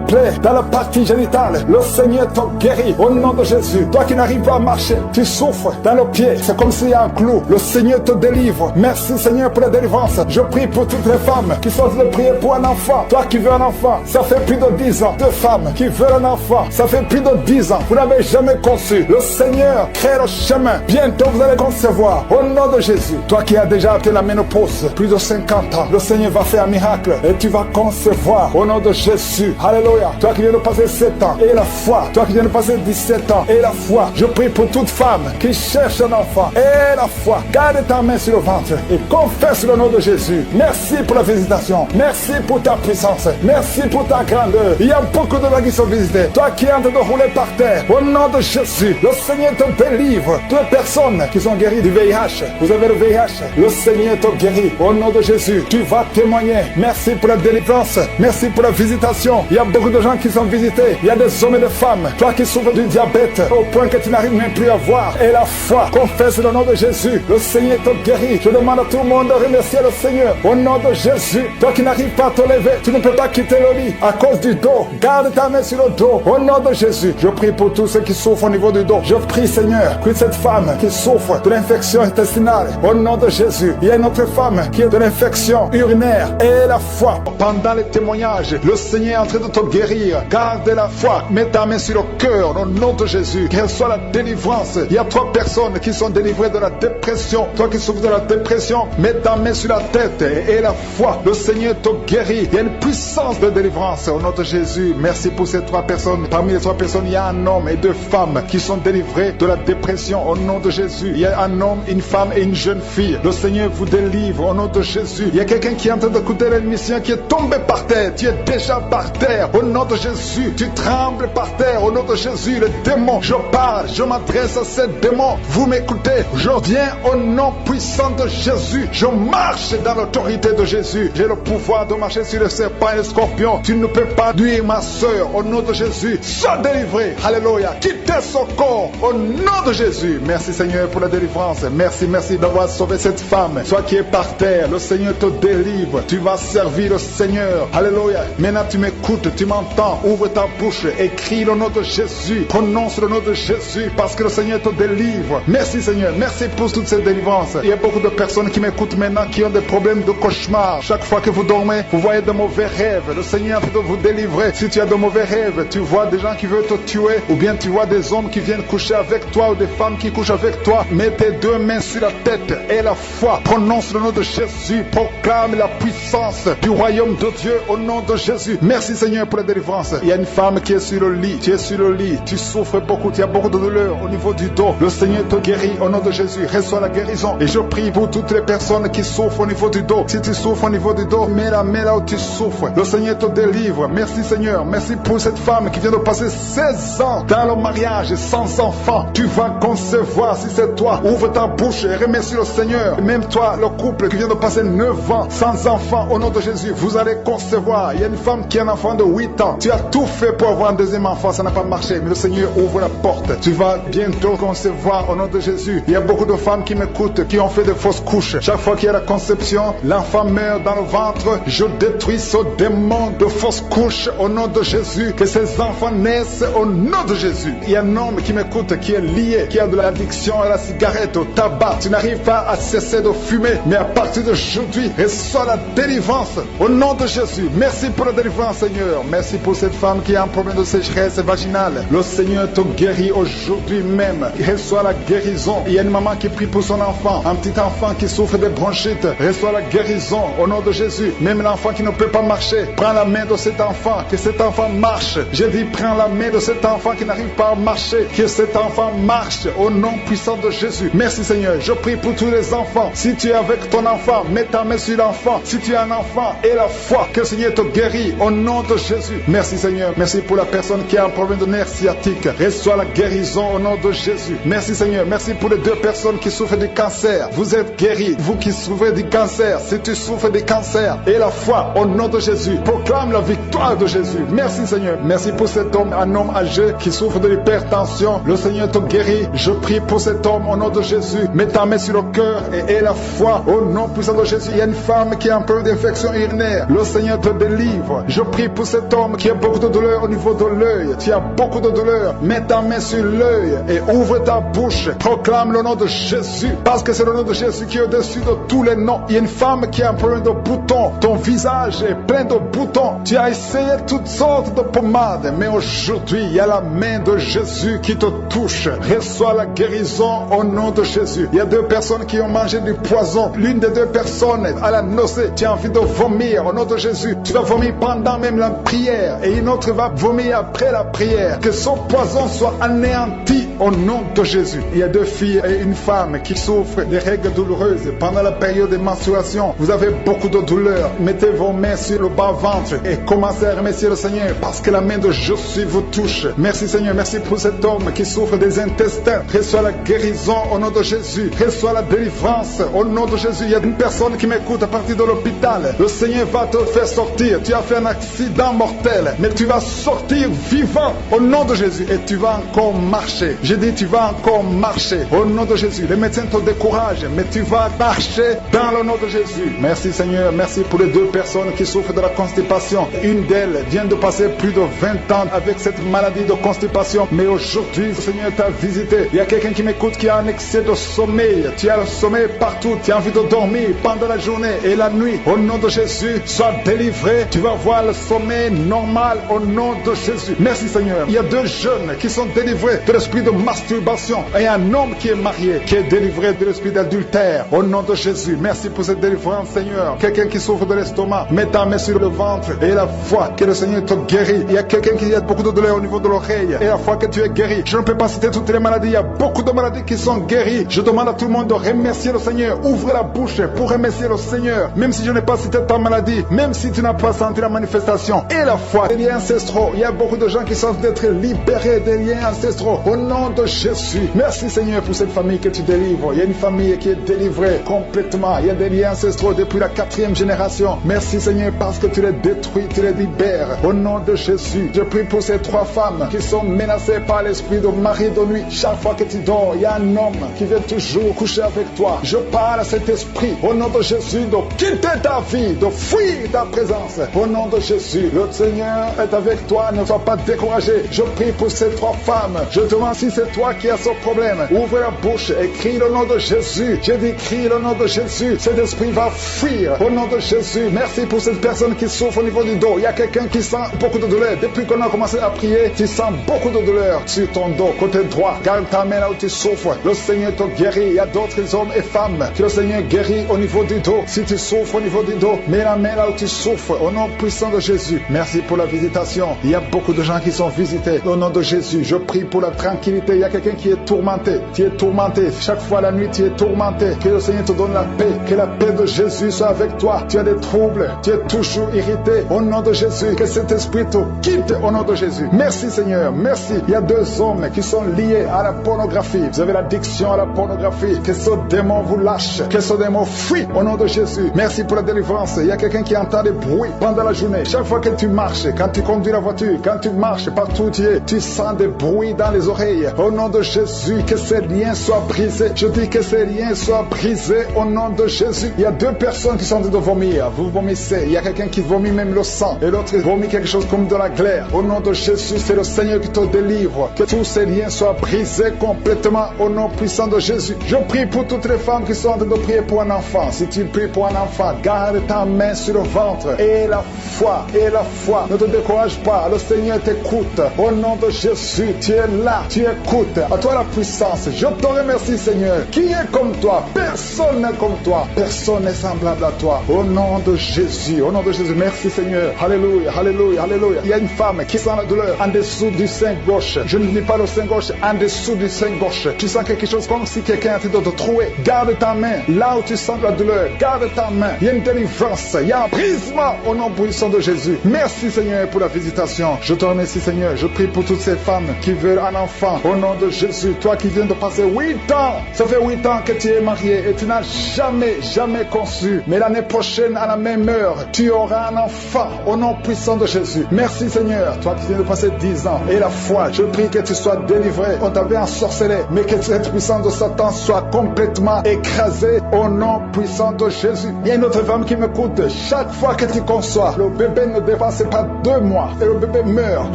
plaie dans la partie génitale. Le Seigneur te guérit. Au nom de Jésus, toi qui n'arrives pas à marcher, tu souffres dans le pied. C'est comme s'il y a un clou. Le Seigneur te délivre. Merci Seigneur pour la délivrance. Je prie pour toutes les femmes qui sont en train de prier pour un enfant. Toi qui veux un enfant, ça fait plus de 10 ans. 2 femmes qui veulent un enfant, ça fait plus de 10 ans. Vous n'avez jamais conçu. Le Seigneur crée le chemin. Bientôt vous allez concevoir. Au nom de Jésus, toi qui as déjà atteint la ménopause, plus de 50 ans, le Seigneur va faire un miracle et tu vas concevoir. Au nom de Jésus, alléluia. Toi qui viens de passer 7 ans et la foi. Toi qui viens de passer 17 ans et la foi. Je prie pour toute femme qui cherche un enfant et la foi. Garde ta main sur le ventre et confesse le nom de Jésus. Merci pour la visitation. Merci pour ta puissance. puissance. Merci pour ta grandeur. Il y a beaucoup de gens qui sont visités. Toi qui es en train de rouler par terre, au nom de Jésus, le Seigneur te délivre. Toutes les personnes qui sont guéries du VIH, vous avez le VIH, le Seigneur te guérit. Au nom de Jésus, tu vas témoigner. Merci pour la délivrance. Merci pour la visitation. Il y a beaucoup de gens qui sont visités. Il y a des hommes et des femmes. Toi qui souffres du diabète, au point que tu n'arrives même plus à voir. Et la foi, confesse le nom de Jésus. Le Seigneur te guérit. Je demande à tout le monde de remercier le Seigneur. Au nom de Jésus, toi qui n'arrives pas à te lever, tu ne peux pas quitter le lit à cause du dos. Garde ta main sur le dos. Au nom de Jésus, je prie pour tous ceux qui souffrent au niveau du dos. Je prie, Seigneur, que cette femme qui souffre de l'infection intestinale, au nom de Jésus, il y a une autre femme qui a de l'infection urinaire. Et la foi, pendant les témoignages, le Seigneur est en train de te guérir. Garde la foi. Mets ta main sur le cœur. Au nom de Jésus, qu'elle soit la délivrance. Il y a 3 personnes qui sont délivrées de la dépression. Toi qui souffres de la dépression, mets ta main sur la tête et la foi. Le Seigneur te guérit. Il y a une puissance de délivrance au nom de Jésus. Merci pour ces 3 personnes. Parmi les 3 personnes, il y a un homme et 2 femmes qui sont délivrés de la dépression au nom de Jésus. Il y a un homme, une femme et une jeune fille. Le Seigneur vous délivre au nom de Jésus. Il y a quelqu'un qui est en train d'écouter l'émission qui est tombé par terre. Tu es déjà par terre au nom de Jésus. Tu trembles par terre au nom de Jésus. Le démon, je parle, je m'adresse à ces démons. Vous m'écoutez, je viens au nom puissant de Jésus. Je marche dans l'autorité de Jésus. J'ai le pouvoir de marcher sur le serpent et le scorpion. Tu ne peux pas nuire ma soeur au nom de Jésus. Sois délivré. Alléluia. Quittez son corps au nom de Jésus. Merci Seigneur pour la délivrance. Merci d'avoir sauvé cette femme. Toi qui es par terre, le Seigneur te délivre. Tu vas servir le Seigneur. Alléluia. Maintenant tu m'écoutes, tu m'entends. Ouvre ta bouche, écris le nom de Jésus. Prononce le nom de Jésus parce que le Seigneur te délivre. Merci Seigneur. Merci pour toutes ces délivrances. Il y a beaucoup de personnes qui m'écoutent maintenant qui ont des problèmes de cauchemar. Chaque fois que vous dormez, vous voyez de mauvais rêves. Le Seigneur veut vous délivrer. Si tu as de mauvais rêves, tu vois des gens qui veulent te tuer ou bien tu vois des hommes qui viennent coucher avec toi ou des femmes qui couchent avec toi, mets tes 2 mains sur la tête et la foi. Prononce le nom de Jésus. Proclame la puissance du royaume de Dieu au nom de Jésus. Merci Seigneur pour la délivrance. Il y a une femme qui est sur le lit. Tu es sur le lit. Tu souffres beaucoup. Tu as beaucoup de douleur au niveau du dos. Le Seigneur te guérit au nom de Jésus. Reçois la guérison. Et je prie pour toutes les personnes qui souffrent au niveau du dos. Si tu souffres au niveau du dos, mets la main là où tu souffres. Le Seigneur te délivre. Merci Seigneur. Merci pour cette femme qui vient de passer 16 ans dans le mariage sans enfant. Tu vas concevoir si c'est toi. Ouvre ta bouche et remercie le Seigneur. Même toi, le couple qui vient de passer 9 ans sans enfant, au nom de Jésus, vous allez concevoir. Il y a une femme qui a un enfant de 8 ans. Tu as tout fait pour avoir un deuxième enfant, ça n'a pas marché. Mais le Seigneur ouvre la porte. Tu vas bientôt concevoir au nom de Jésus. Il y a beaucoup de femmes qui m'écoutent, qui ont fait de fausses couches. Chaque fois qu'il y a la conception, l'enfant meurt dans le ventre. Je détruis ce démon de fausses couches au nom de Jésus. Que ces enfants naissent au nom de Jésus. Il y a un homme qui m'écoute, qui est lié, qui a de l'addiction à la cigarette, au tabac. Tu n'arrives pas à cesser de fumer. Mais à partir d'aujourd'hui, reçois la délivrance au nom de Jésus. Merci pour la délivrance, Seigneur. Merci pour cette femme qui a un problème de sécheresse vaginale. Le Seigneur te guérit aujourd'hui même. Reçois la guérison. Il y a une maman qui prie pour son enfant. Un petit enfant qui souffre de bronchite. Reçois la guérison au nom de Jésus. Même l'enfant qui ne peut pas marcher. Prends la main de cet enfant. Que cet enfant marche. J'ai dit, prends la main de cet enfant qui n'arrive pas à marcher. Que cet enfant marche au nom puissant de Jésus. Merci Seigneur. Je prie pour tous les enfants. Si tu es avec ton enfant, mets ta main sur l'enfant. Si tu es un enfant, et la foi, que le Seigneur te guérit au nom de Jésus. Merci Seigneur. Merci pour la personne qui a un problème de nerf sciatique. Reçois la guérison au nom de Jésus. Merci Seigneur. Merci pour les 2 personnes qui souffrent du cancer. Vous êtes guéris. Vous qui souffrez du cancer, si tu souffres du cancer, et la foi au nom de Jésus. Proclame la victoire de Jésus. Merci Seigneur. Merci pour cet homme, un homme âgé qui souffre de l'hypertension. Le Seigneur te guérit. Je prie pour cet homme au nom de Jésus. Mets ta main sur le cœur et aie la foi au nom puissant de Jésus. Il y a une femme qui a un peu d'infection urinaire. Le Seigneur te délivre. Je prie pour cet homme qui a beaucoup de douleur au niveau de l'œil. Tu as beaucoup de douleur. Mets ta main sur l'œil et ouvre ta bouche. Proclame le nom de Jésus. Parce que c'est le nom de Jésus qui est au-dessus de tous les noms. Il y a une femme qui a un problème de boutons. Ton visage est plein de boutons. Tu as essayé toutes sortes de pommades. Mais aujourd'hui, il y a la main de Jésus qui te touche. Reçois la guérison au nom de Jésus. Il y a 2 personnes qui ont mangé du poison. L'une des 2 personnes à la nausée. Tu as envie de vomir au nom de Jésus. Tu vas vomir pendant même la prière. Et une autre va vomir après la prière. Que son poison soit anéanti au nom de Jésus. Il y a 2 filles et une femme qui souffrent des règles douloureuses pendant la période de menstruation. Vous avez beaucoup de douleur. Mettez vos mains sur le bas-ventre et commencez à remercier le Seigneur parce que la main de Jésus vous touche. Merci Seigneur, merci pour cet homme qui souffre des intestins. Reçois la guérison au nom de Jésus. Reçois la délivrance au nom de Jésus. Il y a une personne qui m'écoute à partir de l'hôpital. Le Seigneur va te faire sortir. Tu as fait un accident mortel, mais tu vas sortir vivant au nom de Jésus et tu vas encore marcher. Je dis tu vas encore marcher au nom de Jésus. Les médecins te découragent, mais tu vas marcher dans le nom de Jésus. Merci Seigneur, merci pour les deux personnes qui souffrent de la constipation. Une d'elles vient de passer plus de 20 ans avec cette maladie de constipation, mais aujourd'hui, le Seigneur t'a visité. Il y a quelqu'un qui m'écoute qui a un excès de sommeil. Tu as le sommeil partout, tu as envie de dormir pendant la journée et la nuit. Au nom de Jésus, sois délivré. Tu vas voir le sommeil normal au nom de Jésus. Merci Seigneur. Il y a deux jeunes qui sont délivrés de l'esprit de masturbation et un homme qui est marié, qui est délivré de l'esprit d'adultère. Au nom de Jésus, merci pour cette délivrance Seigneur. Quelqu'un qui souffre de l'estomac, mets ta main sur le ventre et la foi que le Seigneur te guérit. Il y a quelqu'un qui a beaucoup de douleur au niveau de l'oreille et la foi que tu es guéri. Je ne peux pas citer toutes les maladies, il y a beaucoup de maladies qui sont guéries. Je demande à tout le monde de remercier le Seigneur. Ouvre la bouche pour remercier le Seigneur. Même si je n'ai pas cité ta maladie, même si tu n'as pas senti la manifestation et la foi, des liens ancestraux. Il y a beaucoup de gens qui sont d'être libérés des liens ancestraux au nom de Jésus. Merci Seigneur pour cette famille que tu délivres. Il y a une famille qui est délivrée complètement. Il y a des liens ancestraux depuis la 4e génération. Merci Seigneur parce que tu les détruis, tu les libères. Au nom de Jésus, je prie pour ces 3 femmes qui sont menacées par l'esprit de mari de nuit. Chaque fois que tu dors, il y a un homme qui vient toujours coucher avec toi. Je parle à cet esprit au nom de Jésus de quitter ta vie, de fuir ta présence. Au nom de Jésus, le Seigneur est avec toi, ne sois pas découragé. Je prie pour ces 3 femmes. Je te demande si c'est toi qui as ce problème. Ouvre la bouche et crie le nom de Jésus. J'ai dit crie le nom de Jésus. Cet esprit va fuir au nom de Jésus. Merci pour cette personne qui souffre au niveau du dos. Il y a quelqu'un qui sent beaucoup de douleur. Depuis qu'on a commencé à prier, tu sens beaucoup de douleur sur ton dos, côté droit. Garde ta main là où tu souffres. Le Seigneur te guérit. Il y a d'autres hommes et femmes que le Seigneur guérit au niveau du dos. Si tu souffres au niveau du dos, mets la main là où tu souffres au nom puissant de Jésus. Merci pour la visitation. Il y a beaucoup de gens qui sont visités au nom de Jésus. Je prie pour la tranquillité. Il y a quelqu'un qui est tourmenté. Tu es tourmenté. Chaque fois la nuit, tu es tourmenté. Que le Seigneur te donne la paix. Que la paix de Jésus soit avec toi. Tu as des troubles. Tu es toujours irrité. Au nom de Jésus, que cet esprit te quitte au nom de Jésus. Merci Seigneur. Merci. Il y a 2 hommes qui sont liés à la pornographie. Vous avez l'addiction à la pornographie. Que ce démon vous lâche. Que ce démon fuit au nom de Jésus. Merci pour la délivrance. Il y a quelqu'un qui entend des bruits pendant la journée. Chaque fois que tu marches, quand tu conduis la voiture, quand tu marches partout où tu es, tu sens des bruits dans les oreilles. Au nom de Jésus, que ces liens soient brisés. Je dis que ces liens soient brisés au nom de Jésus. Il y a 2 personnes qui sont en train de vomir. Vous vomissez. Il y a quelqu'un qui vomit même le sang. Et l'autre vomit quelque chose comme de la glaire. Au nom de Jésus, c'est le Seigneur qui te délivre. Que tous ces liens soient brisés complètement au nom puissant de Jésus. Je prie pour toutes les femmes qui sont en train de prier pour un enfant. Si tu pries pour un enfant, garde ta main sur le ventre. Et la foi, et la foi. Ne te décourage pas. Le Seigneur t'écoute. Au nom de Jésus, tu es là. Tu écoutes. À toi la puissance. Je te remercie Seigneur. Qui est comme toi? Personne n'est comme toi. Personne n'est semblable à toi. Au nom de Jésus. Au nom de Jésus. Merci Seigneur. Alléluia, alléluia, alléluia. Il y a une femme qui sent la douleur en dessous du sein gauche. Je ne dis pas le sein gauche, en dessous du sein gauche. Tu sens quelque chose comme si quelqu'un était de te trouer. Garde ta main là où tu sens la douleur. Garde ta main. Il y a une délivrance. Il y a un brisement au nom puissant de Jésus. Merci Seigneur pour la visitation. Je te remercie Seigneur. Je prie pour toutes ces femmes qui veulent un enfant. Au nom de Jésus. Toi qui viens de passer 8 ans. Ça fait 8 ans que tu es marié et tu n'as jamais conçu. Mais l'année prochaine, à la même heure, tu auras un enfant. Au nom puissant de Jésus. Merci Seigneur. Toi qui viens de passer 10 ans. Et la foi. Je prie que tu sois délivré. On t'avait ensorcelé. Mais que cette puissance de Satan soit complètement écrasée. Au nom puissant de Jésus. Il y a une autre femme qui m'écoute. Chaque fois que tu conçois, le bébé ne dépasse pas 2 mois. Et le bébé meurt.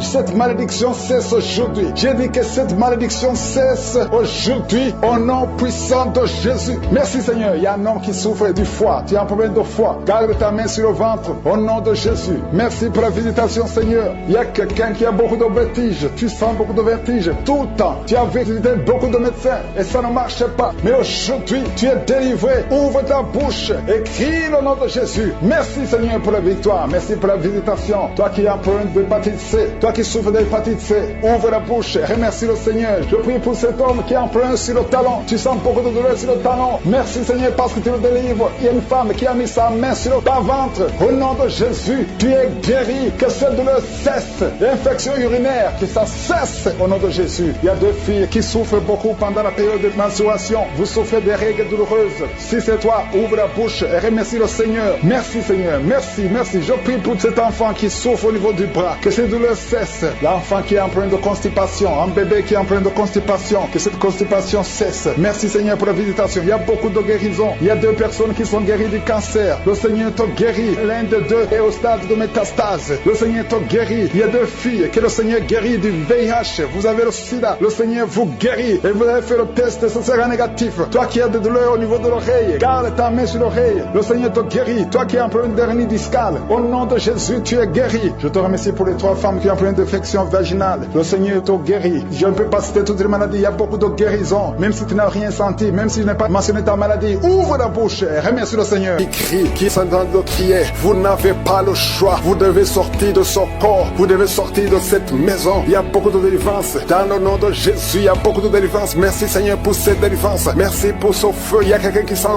Cette malédiction cesse aujourd'hui. J'ai dit que cette malédiction cesse aujourd'hui. Au nom puissant de Jésus. Merci Seigneur. Il y a un homme qui souffre du foie. Tu as un problème de foie. Garde ta main sur le ventre. Au nom de Jésus. Merci pour la visitation Seigneur. Il y a quelqu'un qui a beaucoup de vertiges. Tu sens beaucoup de vertiges tout le temps. Tu as visité beaucoup de médecins et ça ne marche pas. Mais aujourd'hui, tu es délivré. Ouvre ta bouche et crie le nom de Jésus. Merci Seigneur pour la victoire. Merci pour la visitation. Toi qui as un problème d'hépatite C. Toi qui souffres d'hépatite C. Ouvre la bouche. Remercie le Seigneur. Je prie pour cet homme qui a un problème sur le talon. Tu sens beaucoup de douleur sur le talon. Merci Seigneur parce que tu le délivres. Il y a une femme qui a mis sa main sur le bas-ventre. Au nom de Jésus, tu es guéri. Que cette douleur cesse. L'infection urinaire, que ça cesse au nom de Jésus. Il y a 2 filles qui souffrent beaucoup pendant la période de menstruation. Vous souffrez des règles douloureuses. Si c'est toi, ouvre la bouche et remercie le Seigneur. Merci Seigneur, merci, merci. Je prie pour cet enfant qui souffre au niveau du bras. Que cette douleur cesse. L'enfant qui est en train de constipation, un bébé qui est en train de constipation, que cette constipation cesse. Merci Seigneur pour la visitation. Il y a beaucoup de guérisons. Il y a 2 personnes qui sont guéries du cancer. Le Seigneur te guérit. L'un des 2 est au stade de métastase. Le Seigneur te guérit. Il y a 2 filles que le Seigneur guérit du VIH. Vous avez le sida. Le Seigneur vous guérit. Et vous avez fait le test, ce sera négatif. Toi qui as des douleurs au niveau de l'oreille, garde ta main sur l'oreille. Le Seigneur te guérit. Toi qui as un problème d'hernie discale, au nom de Jésus, tu es guéri. Je te remercie pour les 3 femmes qui ont un problème d'infection vaginale. Le Seigneur te guérit. Je ne peux pas citer toutes les maladies. Il y a beaucoup de guérisons. Même si tu n'as rien senti, même si je n'ai pas mentionné ta maladie, ouvre la bouche et remercie le Seigneur. Qui crie, qui sont dans de crier. Vous n'avez pas le choix. Vous devez sortir de son corps. Vous devez sortir de cette maison. Il y a beaucoup de délivrance. Dans le nom de Jésus, il y a beaucoup de délivrance. Merci Seigneur pour cette délivrance. Merci pour ce feu. Il y a quelqu'un qui sent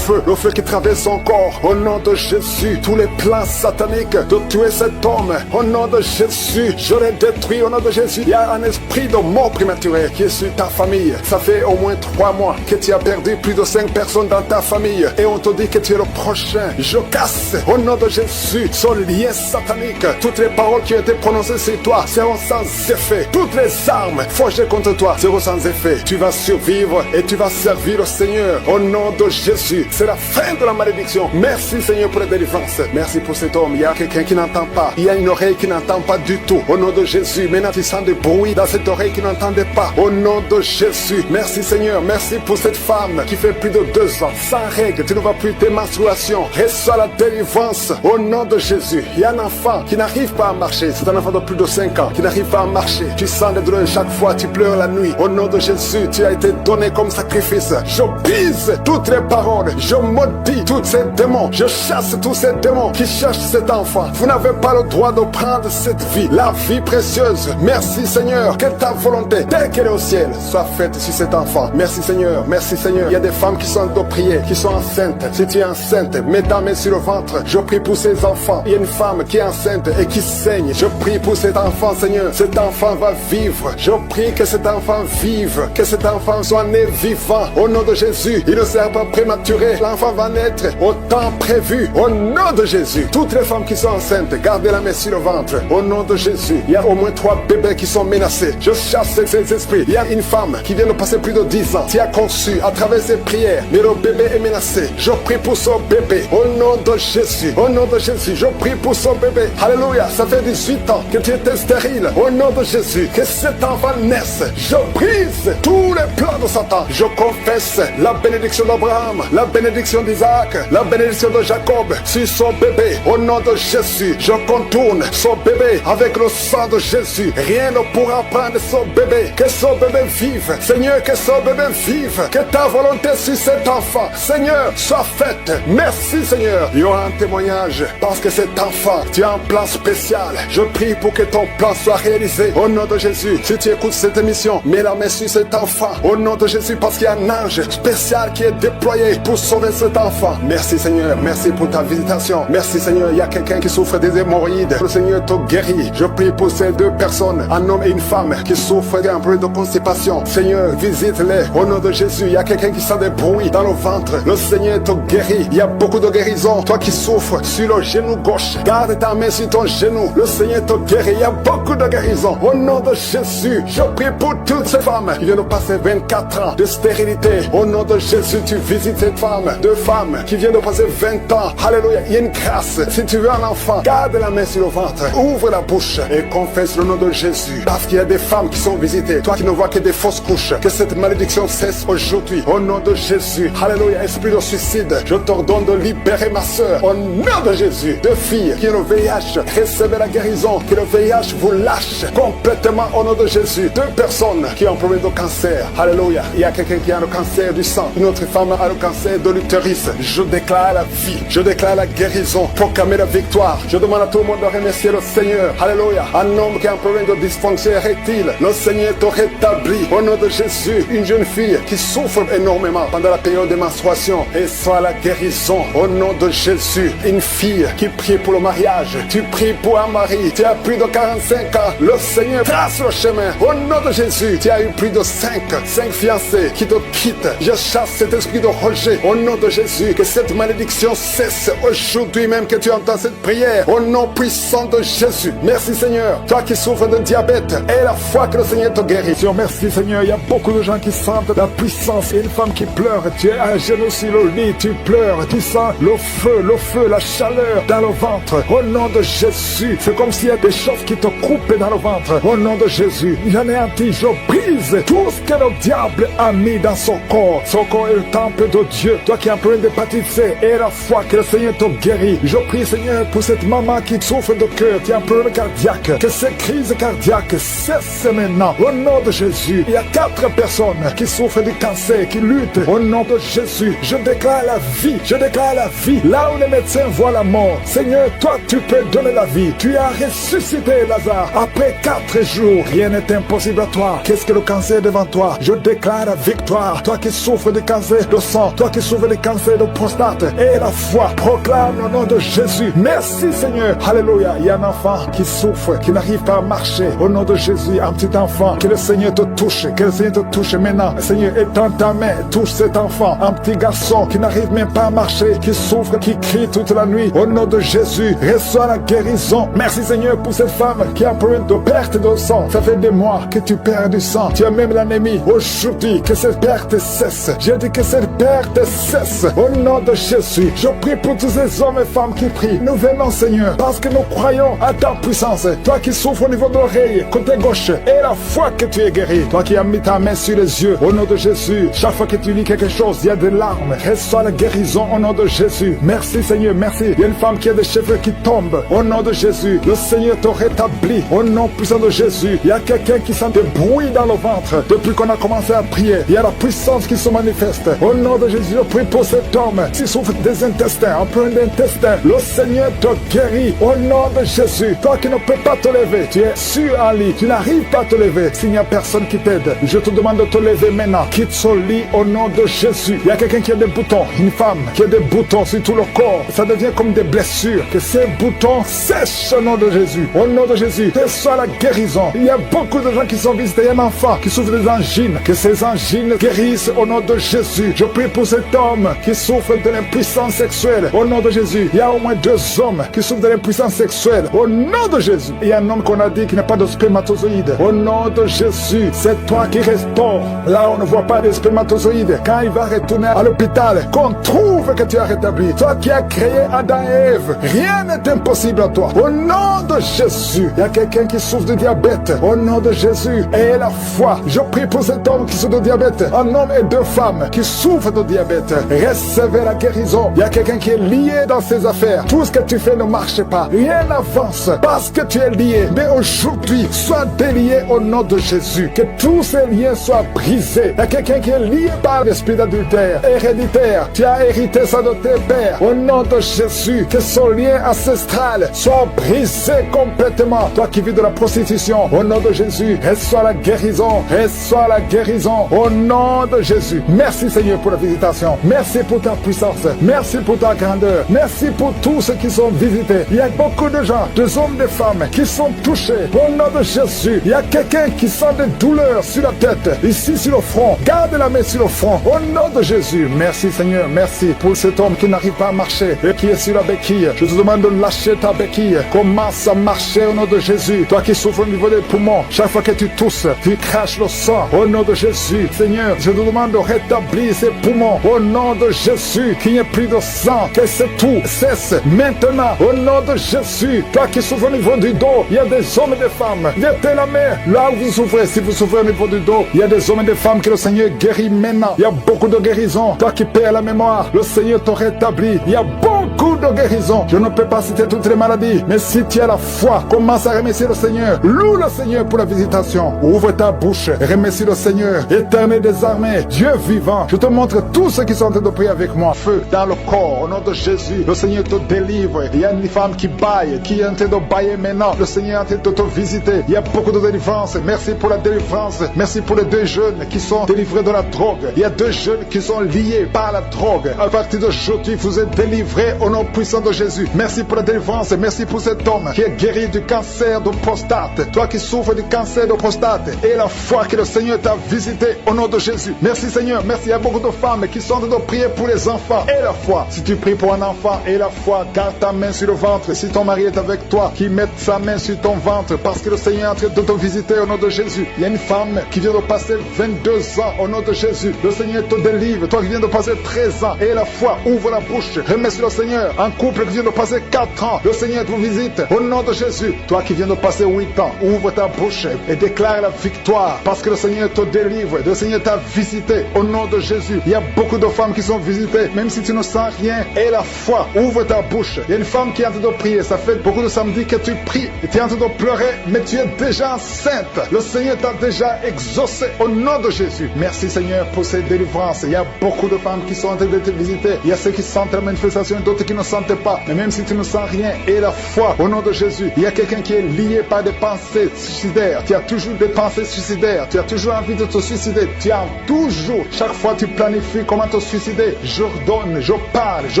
le feu qui traverse son corps. Au nom de Jésus, tous les plans sataniques de tuer cet homme. Au nom de Jésus, je les détruis. Au nom de Jésus, il y a un esprit de mort prématurée qui est sur ta famille. Ça fait au moins 3 mois que tu as perdu plus de 5 personnes dans ta famille. Et on te dit que tu es le prochain. Je casse au nom de Jésus ce lien satanique. Toutes les paroles qui ont été prononcées sur toi seront sans effet. Toutes les armes forgées contre toi seront sans effet. Tu vas survivre et tu vas servir le Seigneur. Au nom de Jésus, c'est la fin de la malédiction. Merci Seigneur pour la délivrance. Merci pour cet homme. Il y a quelqu'un qui n'entend pas. Il y a une oreille qui n'entend pas du tout. Au nom de Jésus, maintenant tu sens des bruits dans cette oreille qui n'entendait pas. Au nom de Jésus, merci Seigneur. Merci pour cette femme qui fait plus de 2 ans sans règles. Tu ne vas plus tes menstruations. Reçois la délivrance au nom de Jésus. Il y a un enfant qui n'arrive pas à marcher. C'est un enfant de plus de 5 ans qui n'arrive pas à marcher. Tu sens des douleurs chaque fois. Tu pleures la nuit. Au nom de Jésus, tu as été donné comme sacrifice. Je brise toutes les paroles. Je maudis tous ces démons. Je chasse tous ces démons qui cherchent cet enfant. Vous n'avez pas le droit de prendre cette vie, la vie précieuse. Merci Seigneur, que ta volonté, telle qu'elle est au ciel, soit faite sur cet enfant. Merci Seigneur, merci Seigneur. Il y a des femmes qui sont de prier, qui sont enceintes. Si tu es enceinte, mets ta main sur le ventre. Je prie pour ces enfants. Il y a une femme qui est enceinte et qui saigne. Je prie pour cet enfant Seigneur. Cet enfant va vivre. Je prie que cet enfant vive, que cet enfant soit né vivant. Au nom de Jésus, il ne sera pas prématuré. L'enfant va naître au temps prévu. Au nom de Jésus, toutes les femmes qui sont enceintes, gardez la main sur le ventre. Au nom de Jésus, il y a au moins 3 bébés qui sont menacés. Je chasse ces esprits. Il y a une femme qui vient de passer plus de 10 ans, qui a conçu à travers ses prières, mais le bébé est menacé. Je prie pour son bébé. Au nom de Jésus, au nom de Jésus, je prie pour son bébé. Alléluia, ça fait 18 ans que tu étais stérile. Au nom de Jésus, que cet enfant naisse. Je brise tous les plans de Satan. Je confesse la bénédiction d'Abraham, la bénédiction d'Isaac, la bénédiction de Jacob sur son bébé. Au nom de Jésus, je contourne son bébé avec le sang de Jésus. Rien ne pourra prendre son bébé. Que son bébé vive. Seigneur, que son bébé vive. Que ta volonté sur cet enfant, Seigneur, soit faite. Merci Seigneur. Il y aura un témoignage parce que cet enfant, tu as un plan spécial. Je prie pour que ton plan soit réalisé. Au nom de Jésus, si tu écoutes cette émission, mets la main sur cet enfant. Au nom de Jésus, parce qu'il y a un ange spécial qui est déployé pour sauver cet enfant. Merci Seigneur, merci pour ta visitation. Merci Seigneur, il y a quelqu'un qui souffre des hémorroïdes. Le Seigneur te guérit. Je prie pour ces 2 personnes, un homme et une femme qui souffrent d'un problème de constipation. Seigneur, visite-les. Au nom de Jésus, il y a quelqu'un qui sent des bruits dans le ventre. Le Seigneur te guérit. Il y a beaucoup de guérisons. Toi qui souffres sur le genou gauche, garde ta main sur ton genou. Le Seigneur te guérit. Il y a beaucoup de guérisons. Au nom de Jésus, je prie pour toutes ces femmes qui viennent de passer 24 ans de stérilité. Au nom de Jésus, tu visites cette femme. 2 femmes qui viennent de passer 20 ans. Alléluia, il y a une grâce. Si tu veux un enfant, garde la main sur le ventre. Ouvre la bouche et confesse le nom de Jésus. Parce qu'il y a des femmes qui sont visitées. Toi qui ne vois que des fausses couches, que cette malédiction cesse aujourd'hui. Au nom de Jésus. Alléluia, esprit de suicide, je t'ordonne de libérer ma soeur. Au nom de Jésus. 2 filles qui ont le VIH, recevez la guérison. Que le VIH vous lâche complètement au nom de Jésus. 2 personnes qui ont un problème de cancer. Alléluia, il y a quelqu'un qui a le cancer du sang. Une autre femme a le cancer de l'utérus. Je déclare la vie. Je déclare la guérison. Proclamer la victoire. Je demande à tout le monde de remercier le Seigneur. Alléluia. Un homme qui a un problème de dysfonction érectile, le Seigneur te rétablit. Au nom de Jésus, une jeune fille qui souffre énormément pendant la période de menstruation, et soit la guérison. Au nom de Jésus, une fille qui prie pour le mariage. Tu pries pour un mari. Tu as plus de 45 ans. Le Seigneur trace le chemin. Au nom de Jésus, tu as eu plus de 5 fiancés qui te quittent. Je chasse cet esprit de rejet. Au nom de Jésus, que cette malédiction cesse aujourd'hui même que tu entends cette prière. Au nom puissant de Jésus. Merci Seigneur. Toi qui souffres de diabète, et la foi que le Seigneur te guérit. Merci Seigneur. Il y a beaucoup de gens qui sentent la puissance. Et une femme qui pleure. Tu es à genoux sur le lit. Tu pleures. Tu sens le feu, la chaleur dans le ventre. Au nom de Jésus. C'est comme s'il y a des choses qui te coupent dans le ventre. Au nom de Jésus. J'anéantis, je brise tout ce que le diable a mis dans son corps. Son corps est le temple de Dieu. Toi qui es en train d'hépatite C, et la foi que le Seigneur te guérit. Je prie Seigneur pour cette maman qui souffre de cœur, qui a un problème cardiaque. Que ces crises cardiaques cessent maintenant. Au nom de Jésus. Il y a 4 personnes qui souffrent du cancer, qui luttent. Au nom de Jésus. Je déclare la vie. Je déclare la vie. Là où les médecins voient la mort. Seigneur, toi tu peux donner la vie. Tu as ressuscité Lazare. Après 4 jours, rien n'est impossible à toi. Qu'est-ce que le cancer devant toi? Je déclare la victoire. Toi qui souffres de cancer de sang, toi qui souffres de cancer de prostate, et la foi, proclame le nom de Jésus. Merci Seigneur. Alléluia. Il y a un enfant qui souffre, qui n'arrive pas à marcher. Au nom de Jésus, un petit enfant, que le Seigneur te touche, que le Seigneur te touche maintenant. Seigneur, étends ta main, touche cet enfant, un petit garçon qui n'arrive même pas à marcher, qui souffre, qui crie toute la nuit. Au nom de Jésus, reçois la guérison. Merci Seigneur pour cette femme qui a un problème de perte de sang. Ça fait des mois que tu perds du sang. Tu as même l'anémie. Aujourd'hui, que cette perte cesse. J'ai dit que cette perte cesse. Au nom de Jésus, je prie pour tous ces hommes et femmes qui prient. Nous venons Seigneur, parce que nous croyons à ta puissance. Toi qui souffres au niveau de l'oreille, côté gauche, et la foi que tu es guéri. Toi qui as mis ta main sur les yeux, au nom de Jésus. Chaque fois que tu lis quelque chose, il y a des larmes. Reçois la guérison au nom de Jésus. Merci Seigneur, merci. Il y a une femme qui a des cheveux qui tombent. Au nom de Jésus, le Seigneur te rétablit. Au nom puissant de Jésus, il y a quelqu'un qui sent des bruits dans le ventre. Depuis qu'on a commencé à prier, il y a la puissance qui se manifeste. Au nom de Jésus, je prie pour cet homme qui souffre des intestins, un problème d'intestin. Le Seigneur te guérit. Au nom de Jésus, toi qui ne peux pas te lever, tu es sur un lit, tu n'arrives pas à te lever. S'il n'y a personne qui t'aide, je te demande de te lever maintenant. Quitte ce lit au nom de Jésus. Il y a quelqu'un qui a des boutons, une femme qui a des boutons sur tout le corps. Ça devient comme des blessures. Que ces boutons sèchent au nom de Jésus. Au nom de Jésus, reçois la guérison. Il y a beaucoup de gens qui sont visités. Il y a un enfant qui souffre des angines. Que ces angines guérissent au nom de Jésus. Je prie pour cet homme qui souffre de l'impuissance sexuelle. Au nom de Jésus. Il y a au moins 2 hommes qui souffrent de l'impuissance sexuelle. Au nom de Jésus. Il y a un homme qu'on a dit qui n'a pas de spermatozoïdes. Au nom de Jésus. C'est toi qui restaure. Là, on ne voit pas de spermatozoïdes. Quand il va retourner à l'hôpital, qu'on trouve que tu as rétabli. Toi qui as créé Adam et Ève. Rien n'est impossible à toi. Au nom de Jésus. Il y a quelqu'un qui souffre de diabète. Au nom de Jésus. Et la foi. Je prie pour cet homme qui souffre de diabète. Un homme et 2 femmes qui souffrent de diabète. Recevez la guérison. Il y a quelqu'un qui est lié dans ses affaires. Tout ce que tu fais ne marche pas. Rien n'avance parce que tu es lié. Mais aujourd'hui, sois délié au nom de Jésus. Que tous ces liens soient brisés. Il y a quelqu'un qui est lié par l'esprit d'adultère héréditaire. Tu as hérité ça de tes pères. Au nom de Jésus, que son lien ancestral soit brisé complètement. Toi qui vis de la prostitution, au nom de Jésus, reçois la guérison. Reçois la guérison au nom de Jésus. Merci Seigneur pour la visitation. Merci pour ta puissance. Merci pour ta grandeur. Merci pour tous ceux qui sont visités. Il y a beaucoup de gens, des hommes, des femmes qui sont touchés. Au nom de Jésus, il y a quelqu'un qui sent des douleurs sur la tête, ici sur le front. Garde la main sur le front. Au nom de Jésus. Merci Seigneur. Merci pour cet homme qui n'arrive pas à marcher et qui est sur la béquille. Je te demande de lâcher ta béquille. Commence à marcher au nom de Jésus. Toi qui souffres au niveau des poumons, chaque fois que tu tousses, tu craches le sang. Au nom de Jésus. Seigneur, je te demande de rétablir ces poumons. Au nom de Jésus. Qu'il n'y ait plus de sang. Que c'est tout cesse maintenant. Au nom de Jésus. Toi qui souffres au niveau du dos, il y a des hommes et des femmes. Mettez la main là où vous souffrez. Si vous souffrez au niveau du dos, il y a des hommes et des femmes que le Seigneur guérit maintenant. Il y a beaucoup de guérisons. Toi qui perds la mémoire, le Seigneur te rétablit. Il y a beaucoup de guérisons. Je ne peux pas citer toutes les maladies, mais si tu as la foi, commence à remercier le Seigneur. Loue le Seigneur pour la visitation. Ouvre ta bouche, remercie le Seigneur. Éternel des armées, Dieu vivant, je te montre tous ceux qui sont en train de prier avec moi. Feu dans le corps, au nom de Jésus. Le Seigneur te délivre. Il y a une femme qui baille, qui est en train de bailler maintenant. Le Seigneur est en train de te visiter. Il y a beaucoup de délivrance. Merci pour la délivrance. Merci pour les 2 jeunes qui sont délivrés de la drogue. Il y a 2 jeunes qui sont liés par la drogue. À partir d'aujourd'hui, vous êtes délivrés au nom puissant de Jésus. Merci pour la délivrance. Merci pour cet homme qui est guéri du cancer de prostate. Toi qui souffres du cancer de prostate. Et la foi que le Seigneur t'a visité au nom de Jésus. Merci Seigneur. Merci. Il y a beaucoup de femmes qui sont en train de prier pour les enfants. Et la foi. Si tu pries pour un enfant et la foi, garde ta main sur le ventre. Si ton mari est avec toi, qu'il mette sa main sur ton ventre parce que le Seigneur est en train de te visiter au nom de Jésus. Il y a une femme qui vient de passer 22 ans au nom de Jésus. Le Seigneur te délivre. Toi qui viens de passer 13 ans et la foi, ouvre la bouche. Remercie le Seigneur. Un couple qui vient de passer 4 ans, le Seigneur te visite au nom de Jésus. Toi qui viens de passer 8 ans, ouvre ta bouche et déclare la victoire parce que le Seigneur te délivre. Le Seigneur t'a visité au nom de Jésus. Il y a beaucoup de femmes qui sont visitées, même si tu ne sens rien. Et la foi, ouvre ta bouche. Il y a une femme qui est en train de prier. Ça fait beaucoup de samedis que tu pries et tu es en train de pleurer, mais tu es déjà enceinte. Le Seigneur t'a déjà exaucé au nom de Jésus. Merci Seigneur pour ces délivrances. Il y a beaucoup de femmes qui sont en train de te visiter. Il y a ceux qui sentent la manifestation et d'autres qui ne sentent pas. Mais même si tu ne sens rien, et la foi au nom de Jésus, il y a quelqu'un qui est lié par des pensées suicidaires. Tu as toujours des pensées suicidaires. Tu as toujours envie de te suicider. Tu as toujours, chaque fois tu planifies comment te suicider. J'ordonne, je parle, je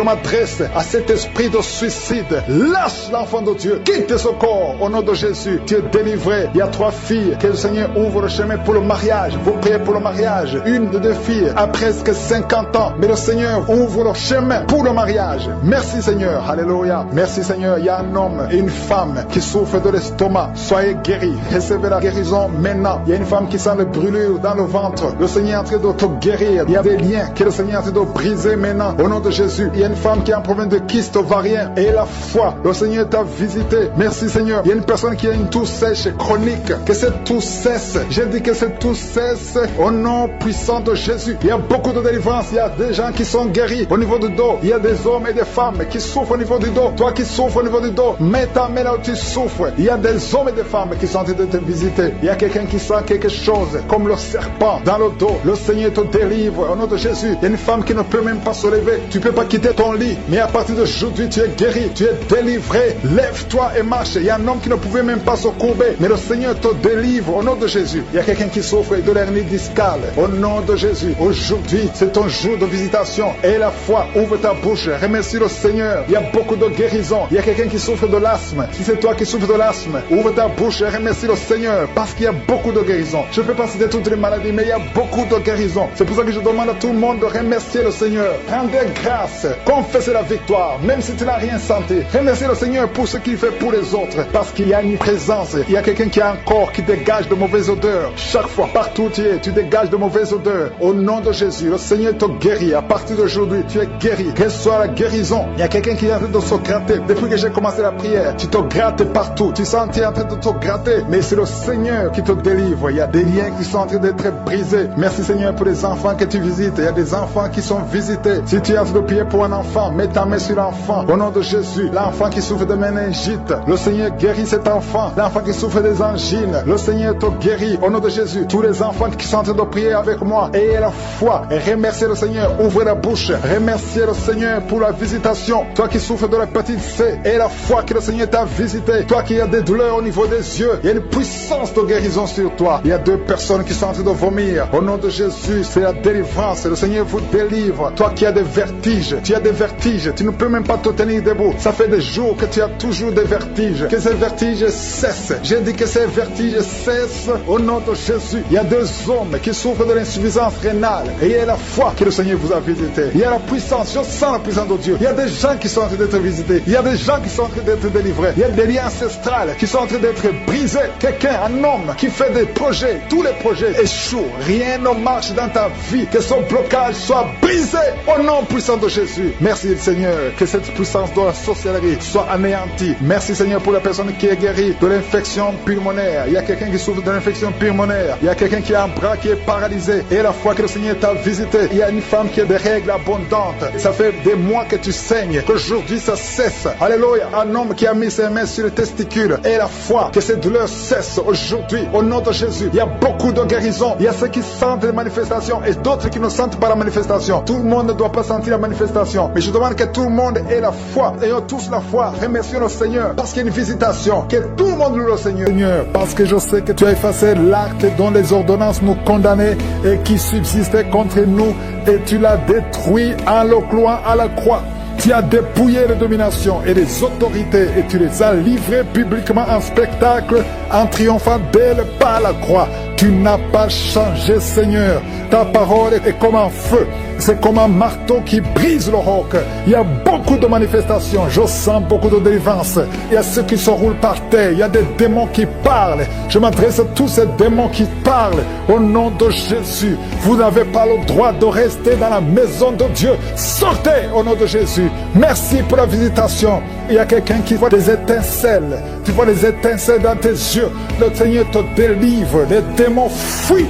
m'adresse à cet esprit de suicide. Lâche l'enfant de Dieu. Quitte ce corps au nom de Jésus. Tu es délivré. Il y a 3 filles que le Seigneur ouvre le chemin pour le mariage. Vous priez pour le mariage. Une de 2 filles a presque 50 ans. Mais le Seigneur ouvre le chemin pour le mariage. Merci Seigneur. Alléluia. Merci Seigneur. Il y a un homme et une femme qui souffrent de l'estomac. Soyez guéris. Recevez la guérison maintenant. Il y a une femme qui sent le brûlure dans le ventre. Le Seigneur est en train de te guérir. Il y a des liens que le Seigneur est en train de briser maintenant. Au nom de Jésus. Il y a une femme qui est en province de kyste ovarien. Et la foi. Le Seigneur t'a visité. Merci Seigneur. Il y a une personne qui a une toux sèche chronique. Que cette toux cesse. J'ai dit que cette toux cesse au nom puissant de Jésus. Il y a beaucoup de délivrance. Il y a des gens qui sont guéris au niveau du dos. Il y a des hommes et des femmes qui souffrent au niveau du dos. Toi qui souffres au niveau du dos, mets ta main là où tu souffres. Il y a des hommes et des femmes qui sont en train de te visiter. Il y a quelqu'un qui sent quelque chose comme le serpent dans le dos. Le Seigneur te délivre au nom de Jésus. Il y a une femme qui ne peut même pas se lever. Tu ne peux pas quitter ton lit. Mais à partir d'aujourd'hui, tu es guéri. Tu es délivré. Lève-toi et marche. Il y a un homme qui ne pouvait même pas se courber. Mais le Seigneur te délivre au nom de Jésus. Il y a quelqu'un qui souffre de l'hernie discale. Au nom de Jésus. Aujourd'hui, c'est ton jour de visitation. Et la foi, ouvre ta bouche. Remercie le Seigneur. Il y a beaucoup de guérison. Il y a quelqu'un qui souffre de l'asthme. Si c'est toi qui souffres de l'asthme, ouvre ta bouche et remercie le Seigneur. Parce qu'il y a beaucoup de guérison. Je ne peux pas citer toutes les maladies, mais il y a beaucoup de guérison. C'est pour ça que je demande à tout le monde de remercier le Seigneur. Rendez grâce. Confessez la victoire. Même si tu n'as rien senti. Remerciez le Seigneur pour ce qu'il fait pour les autres. Parce qu'il y a une présence. Il y a quelqu'un qui a un corps qui dégage de mauvaises odeurs. Chaque fois, partout où tu es, tu dégages de mauvaises odeurs. Au nom de Jésus, le Seigneur te guérit. À partir d'aujourd'hui, tu es guéri. Reçois la guérison. Il y a quelqu'un qui est en train de se gratter. Depuis que j'ai commencé la prière, tu te grattes partout. Tu sens que tu es en train de te gratter. Mais c'est le Seigneur qui te délivre. Il y a des liens qui sont en train d'être brisés. Merci Seigneur pour les enfants que tu visites. Il y a des enfants qui sont visités. Si tu es en train de prier pour un enfant, mets ta main sur l'enfant. Au nom de Jésus, l'enfant qui souffre de méningite, le Seigneur guérit cet enfant. L'enfant qui souffre des angines, le Seigneur te guérit. Au nom de Jésus, tous les enfants qui sont en train de prier avec moi, ayez la foi et remerciez le Seigneur. Ouvrez la bouche. Remerciez le Seigneur pour la visitation. Toi qui souffres de l'hépatite C, et la foi que le Seigneur t'a visité. Toi qui as des douleurs au niveau des yeux, il y a une puissance de guérison sur toi. Il y a 2 personnes qui sont en train de vomir. Au nom de Jésus, c'est la délivrance. Le Seigneur vous délivre. Toi qui as des vertiges, tu as des vertiges. Tu ne peux même pas te tenir debout. Ça fait des jours que tu as toujours des vertiges. Que ces vertiges cessent. J'ai dit que ces vertiges cessent au nom de Jésus. Il y a 2 hommes qui souffrent de l'insuffisance rénale. Et il y a la foi que le Seigneur vous a visité. Il y a la puissance. Je sens la puissance de Dieu. Il y a des gens qui sont en train d'être visités. Il y a des gens qui sont en train d'être délivrés. Il y a des liens ancestrales qui sont en train d'être brisés. Quelqu'un, un homme qui fait des projets. Tous les projets échouent. Rien ne marche dans ta vie. Que son blocage soit brisé au nom puissant de Jésus. Merci Seigneur. Que cette puissance de la sorcellerie soit anéantie. Merci Seigneur pour la personne qui est guérie de l'infection pulmonaire. Il y a quelqu'un qui souffre de l'infection pulmonaire. Il y a quelqu'un qui a un bras qui est paralysé. Et la fois que le Seigneur t'a visité, il y a une femme qui a des règles abondantes. Ça fait des mois que tu saignes. Qu'aujourd'hui ça cesse. Alléluia. Un homme qui a mis ses mains sur les testicules. Et la foi que ces douleurs cessent aujourd'hui. Au nom de Jésus. Il y a beaucoup de guérisons. Il y a ceux qui sentent les manifestations et d'autres qui ne sentent pas la manifestation. Tout le monde ne doit pas sentir la manifestation. Mais je demande que tout le monde ait la foi. Ayons tous la foi. Remercions le Seigneur. Parce qu'il y a une visitation. Que tout le monde loue le Seigneur. Seigneur, parce que je sais que tu as effacé l'acte dont les ordonnances nous condamnaient et qui subsistait contre nous. Et tu l'as détruit en le clouant à la croix. Tu as dépouillé les dominations et les autorités et tu les as livrées publiquement en spectacle en triomphant d'elles par la croix. Tu n'as pas changé, Seigneur. Ta parole est comme un feu. C'est comme un marteau qui brise le roc. Il y a beaucoup de manifestations. Je sens beaucoup de délivrance. Il y a ceux qui se roulent par terre. Il y a des démons qui parlent. Je m'adresse à tous ces démons qui parlent. Au nom de Jésus, vous n'avez pas le droit de rester dans la maison de Dieu. Sortez au nom de Jésus. Merci pour la visitation. Il y a quelqu'un qui voit des étincelles. Tu vois les étincelles dans tes yeux. Le Seigneur te délivre. Les démons fuient.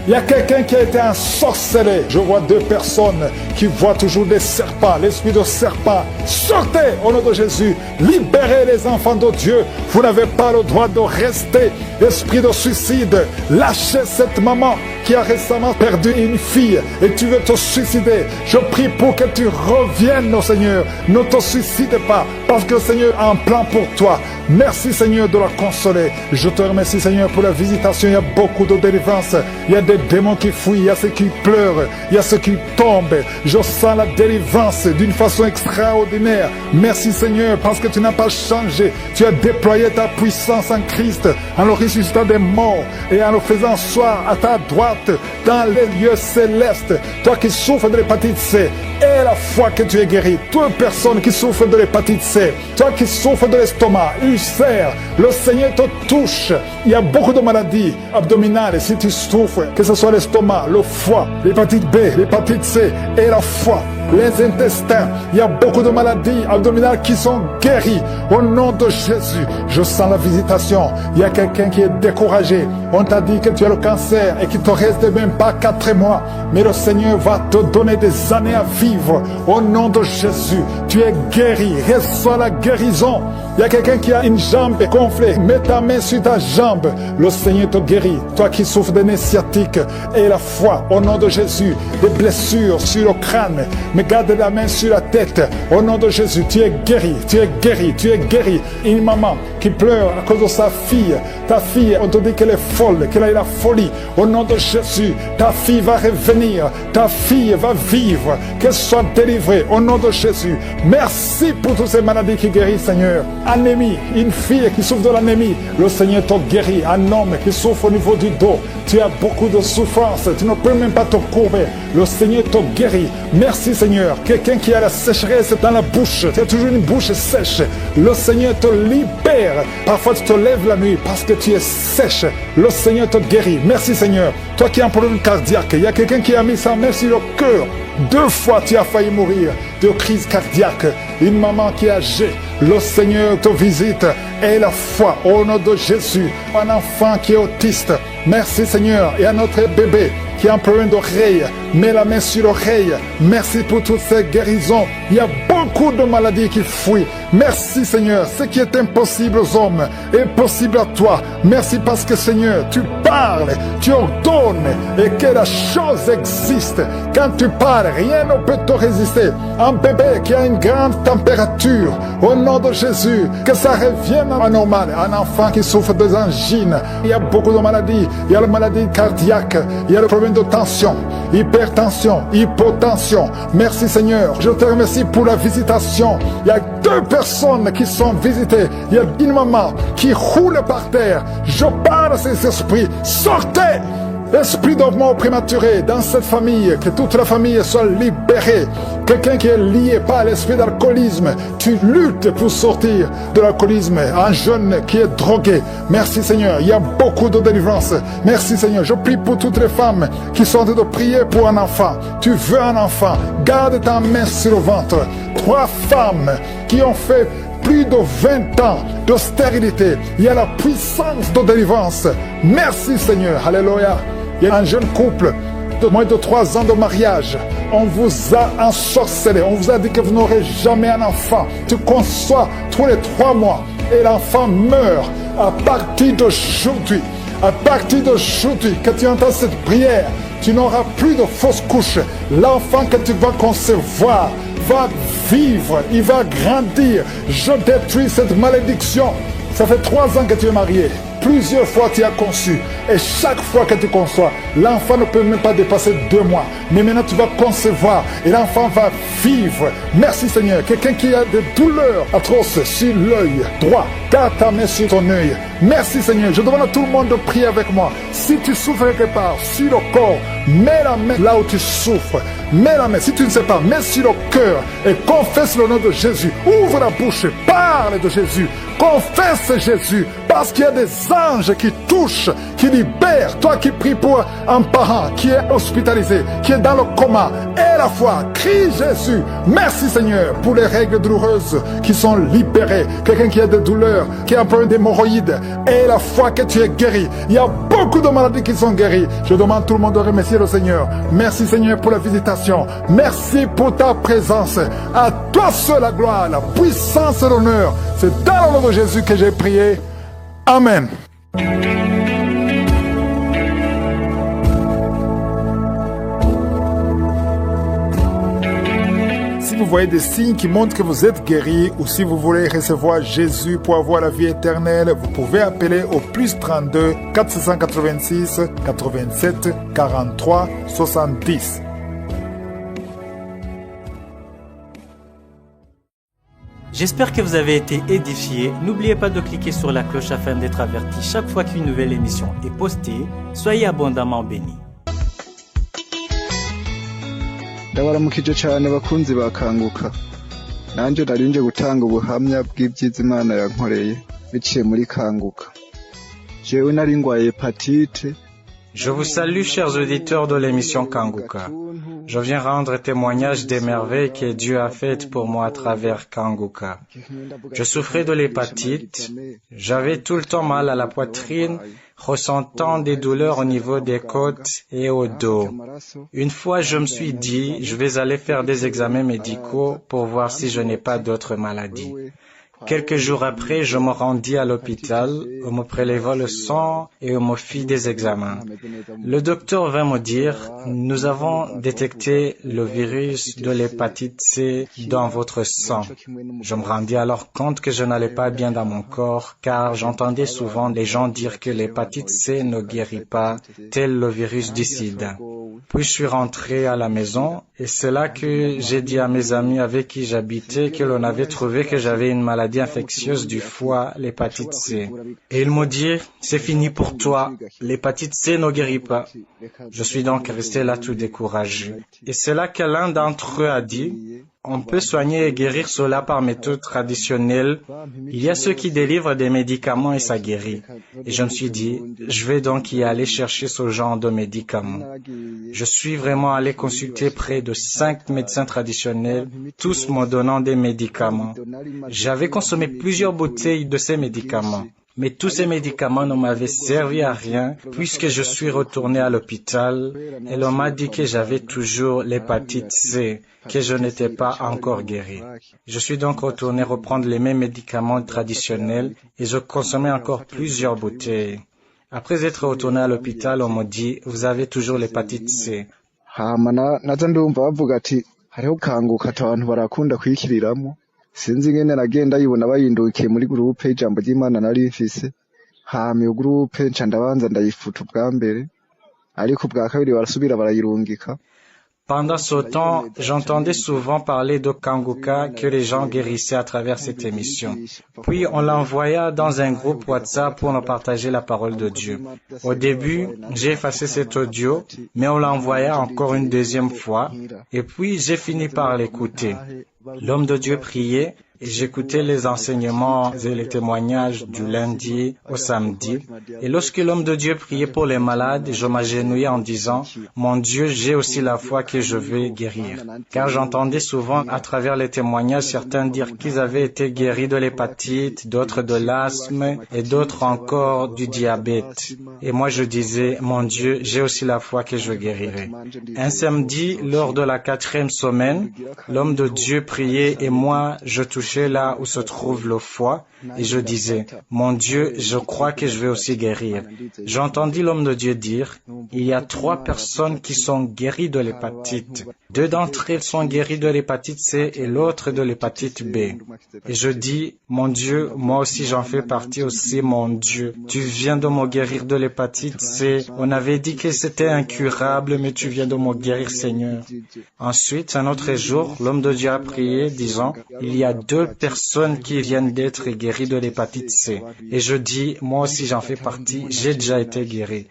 Il y a quelqu'un qui a été ensorcelé. Je vois 2 personnes qui voient toujours des serpents, l'esprit de serpent. Sortez au nom de Jésus. Libérez les enfants de Dieu. Vous n'avez pas le droit de rester. Esprit de suicide, lâchez cette maman qui a récemment perdu une fille et tu veux te suicider. Je prie pour que tu reviennes au Seigneur. Ne te suicide pas parce que le Seigneur a un plan pour toi. Merci Seigneur de la consoler. Je te remercie Seigneur pour la visitation. Il y a beaucoup de délivrance. Il y a des démons qui fuient. Il y a ceux qui pleurent. Il y a ceux qui tombent. Je sens la délivrance d'une façon extraordinaire. Merci Seigneur parce que tu n'as pas changé. Tu as déployé ta puissance en Christ en le ressuscitant des morts et en le faisant asseoir à ta droite dans les lieux célestes. Toi qui souffres de l'hépatite C, et la foi que tu es guéri. Toute personne qui souffre de l'hépatite C, toi qui souffres de l'estomac, ulcère, le Seigneur te touche. Il y a beaucoup de maladies abdominales. Si tu souffres, que ce soit l'estomac, le foie, l'hépatite B, l'hépatite C et la foi, les intestins, il y a beaucoup de maladies abdominales qui sont guéries. Au nom de Jésus, je sens la visitation. Il y a quelqu'un qui est découragé. On t'a dit que tu as le cancer et qu'il te reste même pas 4 mois. Mais le Seigneur va te donner des années à vivre. Au nom de Jésus, tu es guéri. Reçois la guérison. Il y a quelqu'un qui a une jambe gonflée. Mets ta main sur ta jambe. Le Seigneur te guérit. Toi qui souffres de nez sciatique et la foi, au nom de Jésus, des blessures sur le crâne. Mais garde la main sur la tête. Au nom de Jésus, tu es guéri. Tu es guéri. Tu es guéri. Une maman qui pleure à cause de sa fille. Ta fille, on te dit qu'elle est folle, qu'elle a eu la folie. Au nom de Jésus, ta fille va revenir. Ta fille va vivre. Qu'elle soit délivrée. Au nom de Jésus. Merci pour toutes ces maladies qui guérissent, Seigneur. Anémie, une fille qui souffre de l'anémie. Le Seigneur te guérit. Un homme qui souffre au niveau du dos. Tu as beaucoup de souffrance. Tu ne peux même pas te courber. Le Seigneur te guérit. Merci, Seigneur. Quelqu'un qui a la sécheresse dans la bouche. Tu as toujours une bouche sèche. Le Seigneur te libère. Parfois, tu te lèves la nuit parce que tu es sèche. Le Seigneur te guérit. Merci, Seigneur. Toi qui as un problème cardiaque, il y a quelqu'un qui a mis sa main sur le cœur. 2 fois, tu as failli mourir de crise cardiaque. Une maman qui est âgée. Le Seigneur te visite. Et la foi au nom de Jésus. Un enfant qui est autiste. Merci, Seigneur. Et à notre bébé qui a un problème d'oreille, mets la main sur l'oreille. Merci pour toutes ces guérisons. Il y a beaucoup de maladies qui fuient. Merci Seigneur. Ce qui est impossible aux hommes est possible à toi. Merci parce que Seigneur, tu parles, tu ordonnes et que la chose existe. Quand tu parles, rien ne peut te résister. Un bébé qui a une grande température, au nom de Jésus, que ça revienne à normal. Un enfant qui souffre des angines. Il y a beaucoup de maladies. Il y a la maladie cardiaque. Il y a le problème de tension, hypertension, hypotension. Merci Seigneur. Je te remercie pour la visitation. Il y a 2 personnes qui sont visitées. Il y a une maman qui roule par terre. Je parle à ces esprits. Sortez! Esprit de mort prématuré dans cette famille, que toute la famille soit libérée. Quelqu'un qui est lié par l'esprit d'alcoolisme, tu luttes pour sortir de l'alcoolisme. Un jeune qui est drogué. Merci Seigneur, il y a beaucoup de délivrance. Merci Seigneur, je prie pour toutes les femmes qui sont en train de prier pour un enfant. Tu veux un enfant, garde ta main sur le ventre. 3 femmes qui ont fait plus de 20 ans de stérilité. Il y a la puissance de délivrance. Merci Seigneur, alléluia. Il y a un jeune couple de moins de 3 ans de mariage. On vous a ensorcelé. On vous a dit que vous n'aurez jamais un enfant. Tu conçois tous les 3 mois et l'enfant meurt. À partir d'aujourd'hui, à partir d'aujourd'hui, que tu entends cette prière, tu n'auras plus de fausses couches. L'enfant que tu vas concevoir va vivre, il va grandir. Je détruis cette malédiction. Ça fait 3 ans que tu es marié. Plusieurs fois tu as conçu. Et chaque fois que tu conçois, l'enfant ne peut même pas dépasser 2 mois. Mais maintenant tu vas concevoir et l'enfant va vivre. Merci Seigneur. Quelqu'un qui a des douleurs atroces sur l'œil droit, garde ta main sur ton œil. Merci Seigneur. Je demande à tout le monde de prier avec moi. Si tu souffres quelque part, sur le corps, mets la main là où tu souffres. Mets la main. Si tu ne sais pas, mets sur le cœur et confesse le nom de Jésus. Ouvre la bouche, parle de Jésus. Confesse Jésus. Parce qu'il y a des anges qui touchent, qui libèrent. Toi qui pries pour un parent qui est hospitalisé, qui est dans le coma, et la foi, crie Jésus. Merci Seigneur pour les règles douloureuses qui sont libérées. Quelqu'un qui a des douleurs, qui a un problème d'hémorroïdes, et la foi que tu es guéri. Il y a beaucoup de maladies qui sont guéries. Je demande à tout le monde de remercier le Seigneur. Merci Seigneur pour la visitation. Merci pour ta présence. À toi seul la gloire, la puissance et l'honneur. C'est dans le nom de Jésus que j'ai prié. Amen. Si vous voyez des signes qui montrent que vous êtes guéri ou si vous voulez recevoir Jésus pour avoir la vie éternelle, vous pouvez appeler au +32 486 87 43 70. J'espère que vous avez été édifiés. N'oubliez pas de cliquer sur la cloche afin d'être averti chaque fois qu'une nouvelle émission est postée. Soyez abondamment bénis. ndabaramukije cyane bakunzi bakanguka nanjye narinje gutanga ubuhamya bw'ibyiza Imana yankoreye biciye muri kanguka jewe nari ngwaye hepatite. Je vous salue, chers auditeurs de l'émission Kanguka. Je viens rendre témoignage des merveilles que Dieu a faites pour moi à travers Kanguka. Je souffrais de l'hépatite. J'avais tout le temps mal à la poitrine, ressentant des douleurs au niveau des côtes et au dos. Une fois, je me suis dit, je vais aller faire des examens médicaux pour voir si je n'ai pas d'autres maladies. Quelques jours après, je me rendis à l'hôpital, on me préleva le sang et on me fit des examens. Le docteur vint me dire, nous avons détecté le virus de l'hépatite C dans votre sang. Je me rendis alors compte que je n'allais pas bien dans mon corps, car j'entendais souvent les gens dire que l'hépatite C ne guérit pas, tel le virus du sida. Puis je suis rentré à la maison et c'est là que j'ai dit à mes amis avec qui j'habitais que l'on avait trouvé que j'avais une maladie infectieuse du foie, l'hépatite C. Et ils m'ont dit, c'est fini pour toi, l'hépatite C ne guérit pas. Je suis donc resté là tout découragé. Et c'est là que l'un d'entre eux a dit, on peut soigner et guérir cela par méthode traditionnelle. Il y a ceux qui délivrent des médicaments et ça guérit. Et je me suis dit, je vais donc y aller chercher ce genre de médicaments. Je suis vraiment allé consulter près de 5 médecins traditionnels, tous me donnant des médicaments. J'avais consommé plusieurs bouteilles de ces médicaments. Mais tous ces médicaments ne m'avaient servi à rien puisque je suis retourné à l'hôpital et l'on m'a dit que j'avais toujours l'hépatite C, que je n'étais pas encore guéri. Je suis donc retourné reprendre les mêmes médicaments traditionnels et je consommais encore plusieurs bouteilles. Après être retourné à l'hôpital, on m'a dit, vous avez toujours l'hépatite C. Sinzi ngene nagenda yibona bayindukiye muri groupe y'ijambo ry'Imana nari mfise hama iyo groupe nca ndabanza ndayifuta ubwa mbere ariko ubwa kabiri barasubira barayirungika. Pendant ce temps, j'entendais souvent parler de Kanguka que les gens guérissaient à travers cette émission. Puis on l'envoya dans un groupe WhatsApp pour nous partager la parole de Dieu. Au début, j'ai effacé cet audio, mais on l'envoya encore une deuxième fois, et puis j'ai fini par l'écouter. L'homme de Dieu priait et j'écoutais les enseignements et les témoignages du lundi au samedi. Et lorsque l'homme de Dieu priait pour les malades, je m'agenouillais en disant, mon Dieu, j'ai aussi la foi que je vais guérir. Car j'entendais souvent à travers les témoignages certains dire qu'ils avaient été guéris de l'hépatite, d'autres de l'asthme et d'autres encore du diabète. Et moi je disais, mon Dieu, j'ai aussi la foi que je guérirai. Un samedi, lors de la 4e semaine, l'homme de Dieu priait et moi je touchais touché là où se trouve le foie et je disais, mon Dieu, je crois que je vais aussi guérir. J'entendis l'homme de Dieu dire, il y a 3 personnes qui sont guéries de l'hépatite. 2 d'entre elles sont guéries de l'hépatite C et l'autre de l'hépatite B. Et je dis, mon Dieu, moi aussi j'en fais partie aussi, mon Dieu. Tu viens de me guérir de l'hépatite C. On avait dit que c'était incurable, mais tu viens de me guérir, Seigneur. Ensuite, un autre jour, l'homme de Dieu a prié, disant, il y a 2 personnes qui viennent d'être guéries de l'hépatite C. Et je dis, moi aussi j'en fais partie, j'ai déjà été guéri.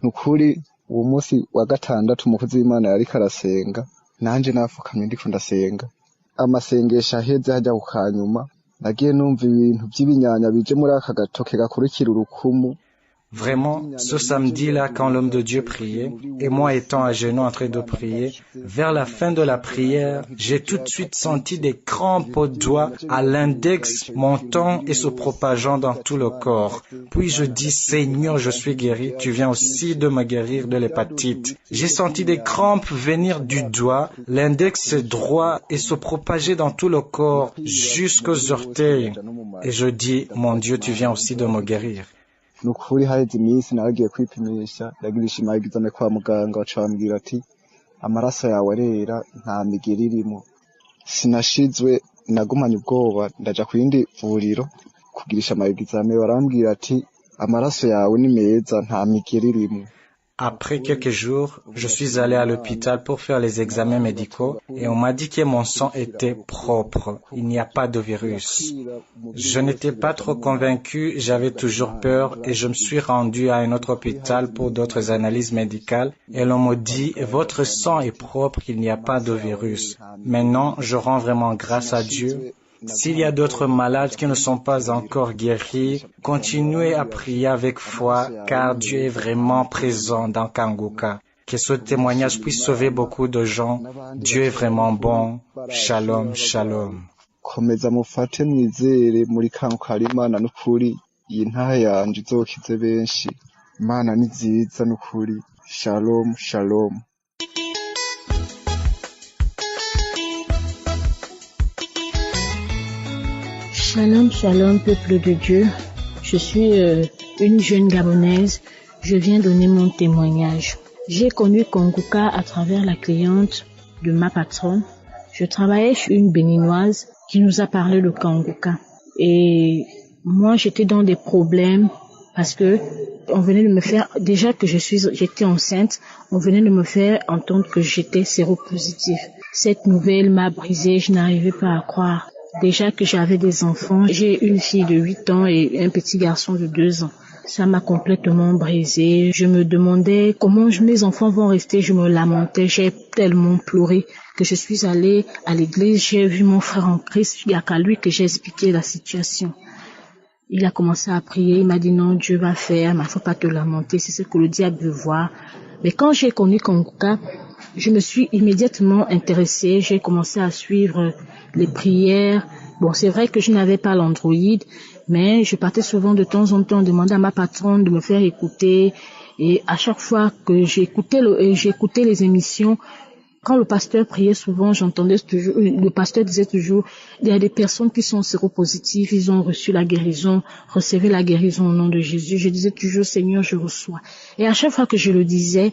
Nukuri uwo munsi wa gatandatu umukozi w'Imana yariko arasenga nanje nafukamye ndiko ndasenga amasengesho aheze hajya kukanyuma nagiye numva ibintu by'ibinyanya bije muri aka gatoke gakurikira urukumu. Vraiment, ce samedi-là, quand l'homme de Dieu priait, et moi étant à genoux en train de prier, vers la fin de la prière, j'ai tout de suite senti des crampes aux doigts, à l'index, montant et se propageant dans tout le corps. Puis je dis, Seigneur, je suis guéri, tu viens aussi de me guérir de l'hépatite. J'ai senti des crampes venir du doigt, l'index droit et se propager dans tout le corps, jusqu'aux orteils. Et je dis, mon Dieu, tu viens aussi de me guérir. Nukuri haheze iminsi naragiye kwipimisha ndagirisha imagizame kwa muganga bacambwira ati amaraso yawe arera nta migeri irimo. Sinashizwe nagumanye ubwoba ndaja ku yindi vuriro kugirisha amagizame barambwira ati amaraso yawe ni meza nta migeri irimo. Après quelques jours, je suis allé à l'hôpital pour faire les examens médicaux et on m'a dit que mon sang était propre. Il n'y a pas de virus. Je n'étais pas trop convaincu, j'avais toujours peur et je me suis rendu à un autre hôpital pour d'autres analyses médicales et l'on me dit « Votre sang est propre, il n'y a pas de virus ». Maintenant, je rends vraiment grâce à Dieu. S'il y a d'autres malades qui ne sont pas encore guéris, continuez à prier avec foi, car Dieu est vraiment présent dans Kanguka. Que ce témoignage puisse sauver beaucoup de gens. Dieu est vraiment bon. Shalom, shalom. Komeza mufate mwizere muri Kanguka hari Imana n'ukuri, iyi ntahe yanje izokize benshi. Imana ni nziza n'ukuri. Shalom, shalom. Shalom, shalom, peuple de Dieu. Je suis une jeune Gabonaise. Je viens donner mon témoignage. J'ai connu Kanguka à travers la cliente de ma patronne. Je travaillais chez une béninoise qui nous a parlé de Kanguka. Et moi, j'étais dans des problèmes parce que on venait de me faire, déjà que j'étais enceinte, on venait de me faire entendre que j'étais séropositive. Cette nouvelle m'a brisée, je n'arrivais pas à croire. Déjà que j'avais des enfants, j'ai une fille de 8 ans et un petit garçon de 2 ans. Ça m'a complètement brisée. Je me demandais comment mes enfants vont rester. Je me lamentais. J'ai tellement pleuré que je suis allée à l'église. J'ai vu mon frère en Christ. Il n'y a qu'à lui que j'ai expliqué la situation. Il a commencé à prier. Il m'a dit non, Dieu va faire. Mais il ne faut pas te lamenter. C'est ce que le diable veut voir. Mais quand j'ai connu Kanguka, je me suis immédiatement intéressée. J'ai commencé à suivre les prières. Bon, c'est vrai que je n'avais pas l'Android, mais je partais souvent de temps en temps demander à ma patronne de me faire écouter. Et à chaque fois que j'écoutais les émissions, quand le pasteur priait souvent, j'entendais toujours, le pasteur disait toujours, il y a des personnes qui sont séropositives, ils ont reçu la guérison, recevez la guérison au nom de Jésus. Je disais toujours, Seigneur, je reçois. Et à chaque fois que je le disais,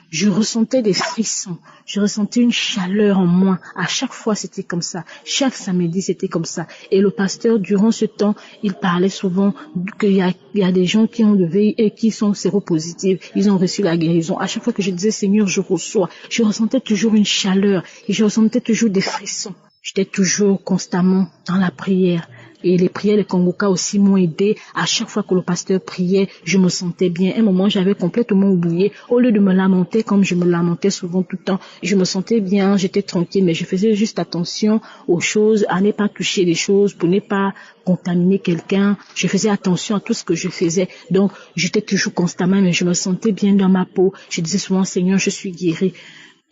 je ressentais des frissons, je ressentais une chaleur en moi. À chaque fois, c'était comme ça. Chaque samedi, c'était comme ça. Et le pasteur, durant ce temps, il parlait souvent qu'il y a des gens qui ont levé et qui sont séropositifs. Ils ont reçu la guérison. À chaque fois que je disais, Seigneur, je reçois, je ressentais toujours une chaleur et je ressentais toujours des frissons. J'étais toujours constamment dans la prière. Et les prières de Kanguka aussi m'ont aidé. À chaque fois que le pasteur priait, je me sentais bien. À un moment, j'avais complètement oublié. Au lieu de me lamenter comme je me lamentais souvent tout le temps, je me sentais bien, j'étais tranquille, mais je faisais juste attention aux choses, à ne pas toucher les choses, pour ne pas contaminer quelqu'un. Je faisais attention à tout ce que je faisais. Donc, j'étais toujours constamment, mais je me sentais bien dans ma peau. Je disais souvent, Seigneur, je suis guérie.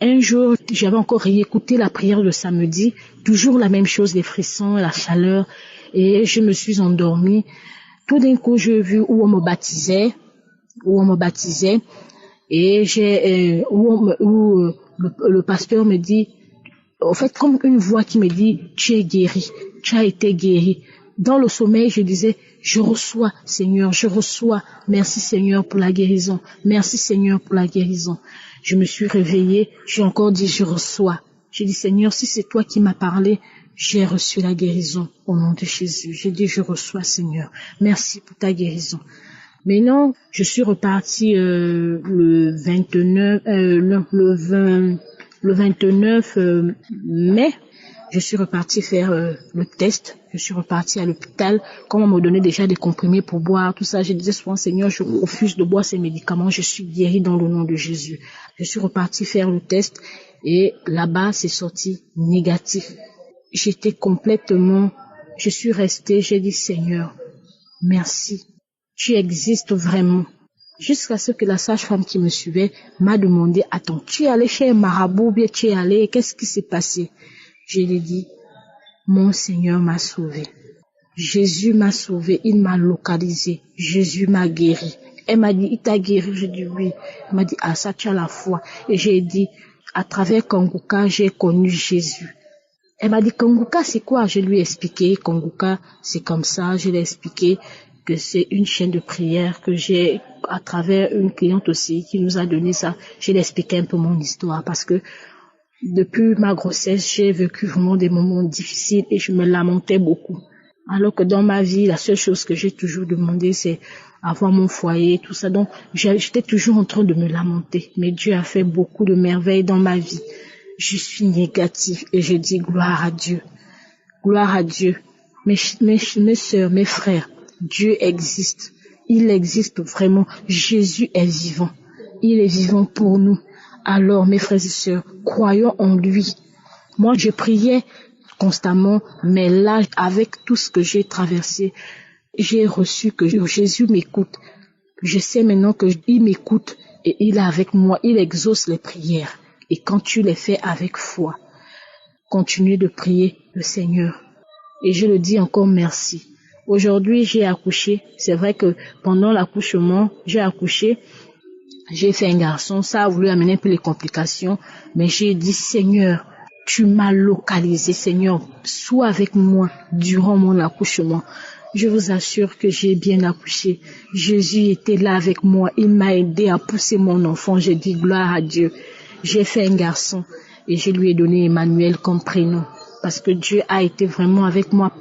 Un jour, j'avais encore réécouté la prière de samedi, toujours la même chose, les frissons, la chaleur. Et je me suis endormie. Tout d'un coup, j'ai vu où on me baptisait, et le pasteur me dit, en fait, comme une voix qui me dit, tu es guéri, tu as été guéri. Dans le sommeil, je disais, je reçois, Seigneur, je reçois. Merci, Seigneur, pour la guérison. Merci, Seigneur, pour la guérison. Je me suis réveillée, j'ai encore dit, je reçois. J'ai dit, Seigneur, si c'est toi qui m'as parlé, j'ai reçu la guérison au nom de Jésus. J'ai dit, je reçois, Seigneur. Merci pour ta guérison. Maintenant, je suis repartie le 29 mai. Je suis repartie faire le test. Je suis repartie à l'hôpital. Comme on me donnait déjà des comprimés pour boire, tout ça, je disais souvent, Seigneur, je refuse de boire ces médicaments. Je suis guérie dans le nom de Jésus. Je suis repartie faire le test et là-bas, c'est sorti négatif. J'étais complètement, je suis restée, j'ai dit, Seigneur, merci. Tu existes vraiment. Jusqu'à ce que la sage-femme qui me suivait m'a demandé, attends, tu es allé chez un marabout ou bien tu es allé, qu'est-ce qui s'est passé? Je lui ai dit, mon Seigneur m'a sauvé. Jésus m'a sauvé, il m'a localisé. Jésus m'a guéri. Elle m'a dit, il t'a guéri? Je dis oui. Elle m'a dit, ah ça tu as la foi. Et j'ai dit, à travers Kanguka, j'ai connu Jésus. Elle m'a dit, Kanguka c'est quoi? Je lui ai expliqué, Kanguka c'est comme ça. Je lui ai expliqué que c'est une chaîne de prière que j'ai à travers une cliente aussi qui nous a donné ça. Je lui ai expliqué un peu mon histoire parce que depuis ma grossesse, j'ai vécu vraiment des moments difficiles et je me lamentais beaucoup. Alors que dans ma vie, la seule chose que j'ai toujours demandé, c'est avoir mon foyer, tout ça. Donc, j'étais toujours en train de me lamenter. Mais Dieu a fait beaucoup de merveilles dans ma vie. Je suis négative et je dis gloire à Dieu. Gloire à Dieu. Mes sœurs, mes frères, Dieu existe. Il existe vraiment. Jésus est vivant. Il est vivant pour nous. Alors, mes frères et sœurs, croyons en lui. Moi, je priais constamment, mais là, avec tout ce que j'ai traversé, j'ai reçu que Jésus m'écoute. Je sais maintenant qu'il m'écoute et il est avec moi. Il exauce les prières. Et quand tu les fais avec foi, continue de prier le Seigneur. Et je le dis encore merci. Aujourd'hui, j'ai accouché. C'est vrai que pendant l'accouchement, j'ai accouché. J'ai fait un garçon, ça a voulu amener un peu les complications, mais j'ai dit, Seigneur, tu m'as localisé, Seigneur, sois avec moi durant mon accouchement. Je vous assure que j'ai bien accouché. Jésus était là avec moi, il m'a aidé à pousser mon enfant, j'ai dit gloire à Dieu. J'ai fait un garçon et je lui ai donné Emmanuel comme prénom, parce que Dieu a été vraiment avec moi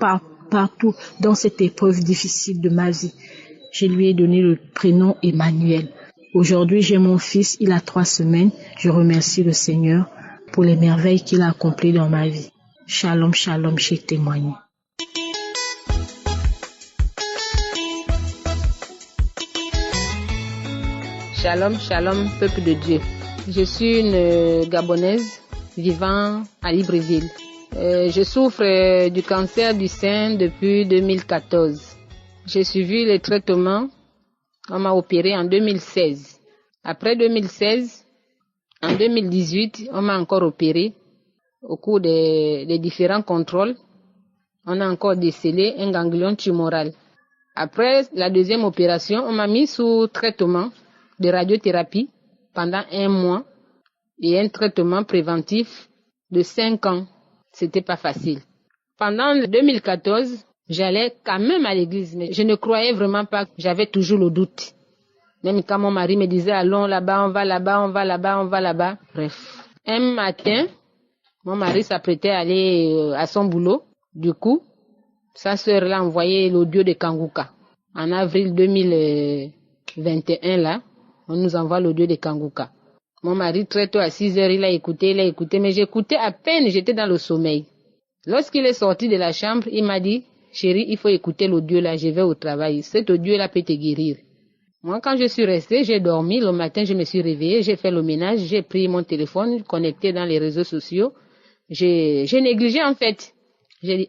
partout dans cette épreuve difficile de ma vie. Je lui ai donné le prénom Emmanuel. Aujourd'hui, j'ai mon fils, il a 3 semaines. Je remercie le Seigneur pour les merveilles qu'il a accomplies dans ma vie. Shalom, shalom, j'ai témoigné. Shalom, shalom, peuple de Dieu. Je suis une Gabonaise vivant à Libreville. Je souffre du cancer du sein depuis 2014. J'ai suivi les traitements. On m'a opéré en 2016. Après 2016, en 2018, on m'a encore opéré. Au cours des différents contrôles, on a encore décelé un ganglion tumoral. Après la deuxième opération, on m'a mis sous traitement de radiothérapie pendant 1 mois et un traitement préventif de 5 ans. C'était pas facile. Pendant 2014, j'allais quand même à l'église, mais je ne croyais vraiment pas. J'avais toujours le doute. Même quand mon mari me disait, allons là-bas, on va là-bas, on va là-bas, on va là-bas. Bref. Un matin, mon mari s'apprêtait à aller à son boulot. Du coup, sa sœur l'a envoyé l'audio de Kanguka. En avril 2021, là, on nous envoie l'audio de Kanguka. Mon mari, très tôt à 6 heures, il a écouté, mais j'écoutais à peine, j'étais dans le sommeil. Lorsqu'il est sorti de la chambre, il m'a dit, chérie, il faut écouter l'audio là, je vais au travail. Cet audio là peut te guérir. Moi, quand je suis restée, j'ai dormi. Le matin, je me suis réveillée, j'ai fait le ménage, j'ai pris mon téléphone, connecté dans les réseaux sociaux. J'ai négligé en fait. J'ai dit,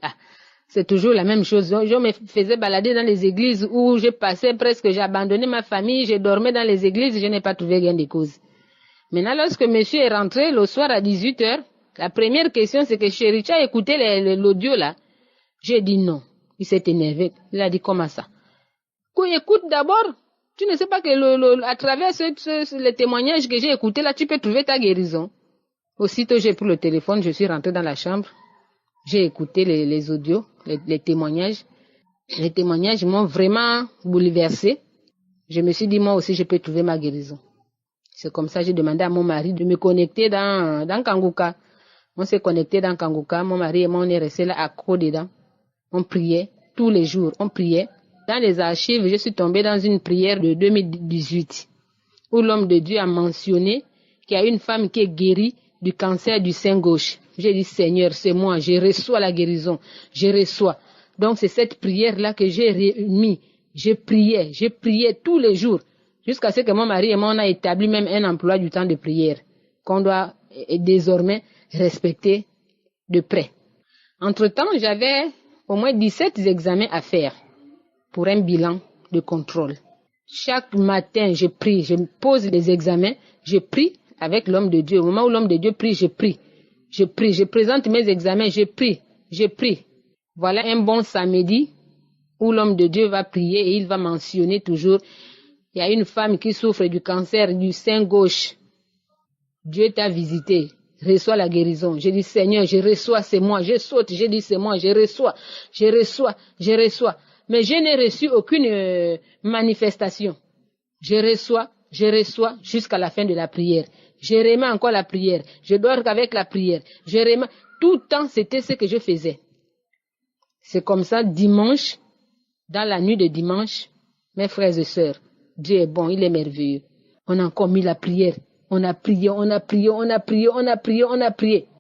c'est toujours la même chose. Je me faisais balader dans les églises où je passais presque, j'ai abandonné ma famille, je dormais dans les églises, je n'ai pas trouvé gain de cause. Maintenant, lorsque monsieur est rentré le soir à 18h, la première question c'est que chérie, tu as écouté l'audio là? J'ai dit non. Il s'est énervé. Il a dit comment ça? Écoute d'abord. Tu ne sais pas que à travers les témoignages que j'ai écoutés là, tu peux trouver ta guérison. Aussitôt, j'ai pris le téléphone, je suis rentrée dans la chambre. J'ai écouté les audios, les témoignages. Les témoignages m'ont vraiment bouleversée. Je me suis dit, moi aussi, je peux trouver ma guérison. C'est comme ça que j'ai demandé à mon mari de me connecter dans Kanguka. On s'est connecté dans Kanguka. Mon mari et moi, on est restés là accro dedans. On priait tous les jours. On priait. Dans les archives, je suis tombée dans une prière de 2018 où l'homme de Dieu a mentionné qu'il y a une femme qui est guérie du cancer du sein gauche. J'ai dit, Seigneur, c'est moi. Je reçois la guérison. Je reçois. Donc, c'est cette prière-là que j'ai réunie. Je priais tous les jours. Jusqu'à ce que mon mari et moi, on a établi même un emploi du temps de prière qu'on doit désormais respecter de près. Entre-temps, j'avais au moins 17 examens à faire pour un bilan de contrôle. Chaque matin, je prie, je pose les examens, je prie avec l'homme de Dieu. Au moment où l'homme de Dieu prie, je prie. Je présente mes examens, je prie. Voilà un bon samedi où l'homme de Dieu va prier et il va mentionner toujours, il y a une femme qui souffre du cancer du sein gauche. Dieu t'a visité, reçois la guérison. J'ai dit, Seigneur, je reçois, c'est moi. Je saute, j'ai dit, c'est moi, je reçois. Mais je n'ai reçu aucune manifestation. Je reçois jusqu'à la fin de la prière. Je remets encore la prière. Je dors avec la prière. Je remets. Tout le temps, c'était ce que je faisais. C'est comme ça, dimanche, dans la nuit de dimanche, mes frères et sœurs, Dieu est bon, il est merveilleux. On a encore mis la prière. On a prié.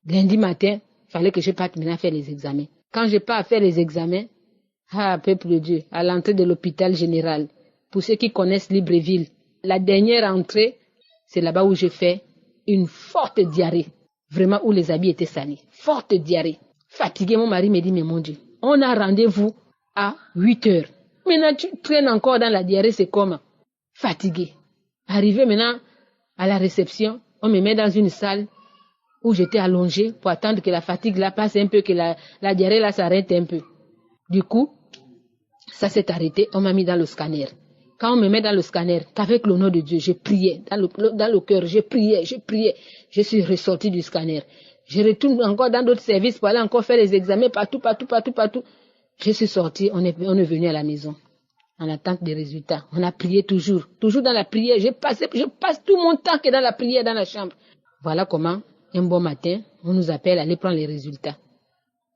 Lundi matin, il fallait que je parte maintenant faire les examens. Quand je pars faire les examens, peuple de Dieu, à l'entrée de l'hôpital général, pour ceux qui connaissent Libreville, la dernière entrée, c'est là-bas où je fais une forte diarrhée. Vraiment où les habits étaient salis. Forte diarrhée. Fatigué, mon mari me dit, mais mon Dieu, on a rendez-vous à 8 heures. Maintenant, tu traînes encore dans la diarrhée, c'est comment? Fatigué. Arrivé maintenant à la réception, on me met dans une salle où j'étais allongée pour attendre que la fatigue là passe un peu, que la diarrhée là s'arrête un peu. Du coup, ça s'est arrêté, on m'a mis dans le scanner. Quand on me met dans le scanner, qu'avec le nom de Dieu, je priais, dans le cœur, je priais. Je suis ressortie du scanner. Je retourne encore dans d'autres services pour aller encore faire les examens partout. Je suis sortie, on est venu à la maison, en attente des résultats. On a prié toujours dans la prière. Je passe tout mon temps que dans la prière, dans la chambre. Voilà comment, un bon matin, on nous appelle à aller prendre les résultats.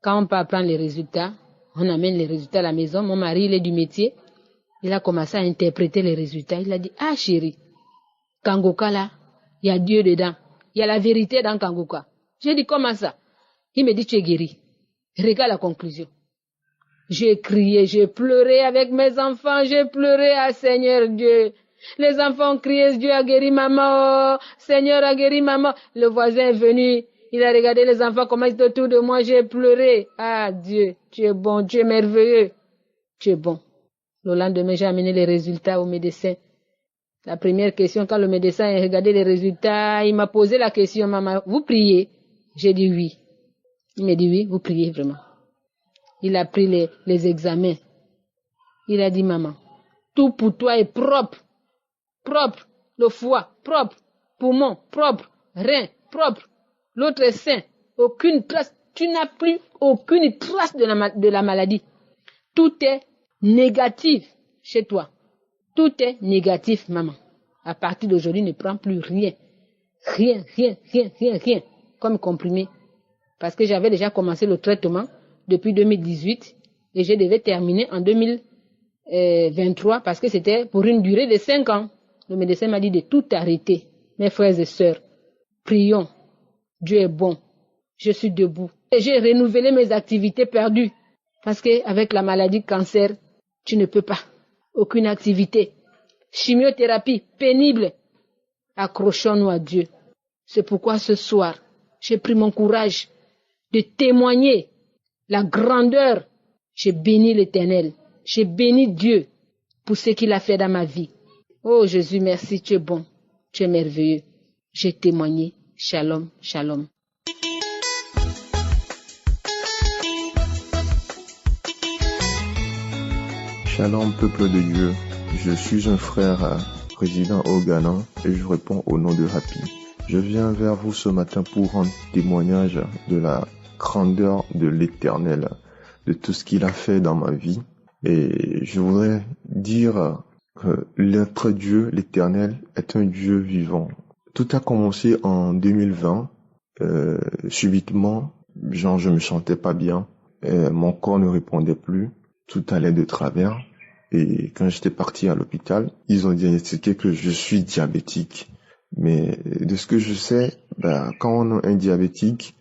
Quand on part prendre les résultats, on amène les résultats à la maison. Mon mari, il est du métier. Il a commencé à interpréter les résultats. Il a dit, chérie, Kanguka là, il y a Dieu dedans. Il y a la vérité dans Kanguka. J'ai dit, comment ça? Il me dit, tu es guéri. Regarde la conclusion. J'ai crié, j'ai pleuré avec mes enfants, j'ai pleuré à Seigneur Dieu. Les enfants criaient, Dieu a guéri maman, Seigneur a guéri maman. Le voisin est venu, il a regardé les enfants comment ils étaient autour de moi, j'ai pleuré. Dieu, tu es bon, tu es merveilleux, tu es bon. Le lendemain, j'ai amené les résultats au médecin. La première question, quand le médecin a regardé les résultats, il m'a posé la question, maman, vous priez? J'ai dit oui. Il m'a dit oui, vous priez vraiment. Il a pris les examens. Il a dit, maman, tout pour toi est propre. Propre. Le foie, propre. Poumon, propre. Rein, propre. L'autre est sain. Aucune trace. Tu n'as plus aucune trace de la maladie. Tout est négatif chez toi. Tout est négatif, maman. À partir d'aujourd'hui, ne prends plus rien. Rien. Comme comprimé. Parce que j'avais déjà commencé le traitement depuis 2018 et je devais terminer en 2023 parce que c'était pour une durée de 5 ans. Le médecin m'a dit de tout arrêter. Mes frères et sœurs, prions. Dieu est bon. Je suis debout. Et j'ai renouvelé mes activités perdues. Parce qu'avec la maladie cancer, tu ne peux pas. Aucune activité. Chimiothérapie pénible. Accrochons-nous à Dieu. C'est pourquoi ce soir, j'ai pris mon courage de témoigner la grandeur. J'ai béni l'Éternel. J'ai béni Dieu pour ce qu'il a fait dans ma vie. Oh Jésus, merci, tu es bon. Tu es merveilleux. J'ai témoigné. Shalom, shalom. Shalom, peuple de Dieu. Je suis un frère résident au Ghana et je réponds au nom de Happy. Je viens vers vous ce matin pour rendre témoignage de la grandeur de l'Éternel, de tout ce qu'il a fait dans ma vie. Et je voudrais dire que notre Dieu, l'Éternel, est un Dieu vivant. Tout a commencé en 2020. Subitement, je me sentais pas bien. Mon corps ne répondait plus. Tout allait de travers. Et quand j'étais parti à l'hôpital, ils ont diagnostiqué que je suis diabétique. Mais de ce que je sais, quand on a un diabétique,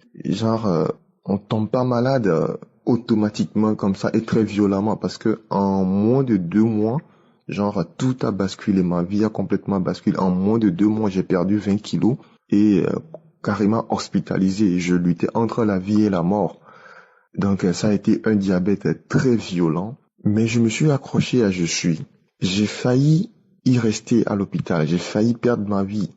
on tombe pas malade automatiquement comme ça et très violemment, parce que en moins de 2 mois, tout a basculé, ma vie a complètement basculé. En moins de 2 mois, j'ai perdu 20 kilos et carrément hospitalisé. Et je luttais entre la vie et la mort. Donc ça a été un diabète très violent. Mais je me suis accroché à je suis. J'ai failli y rester à l'hôpital. J'ai failli perdre ma vie.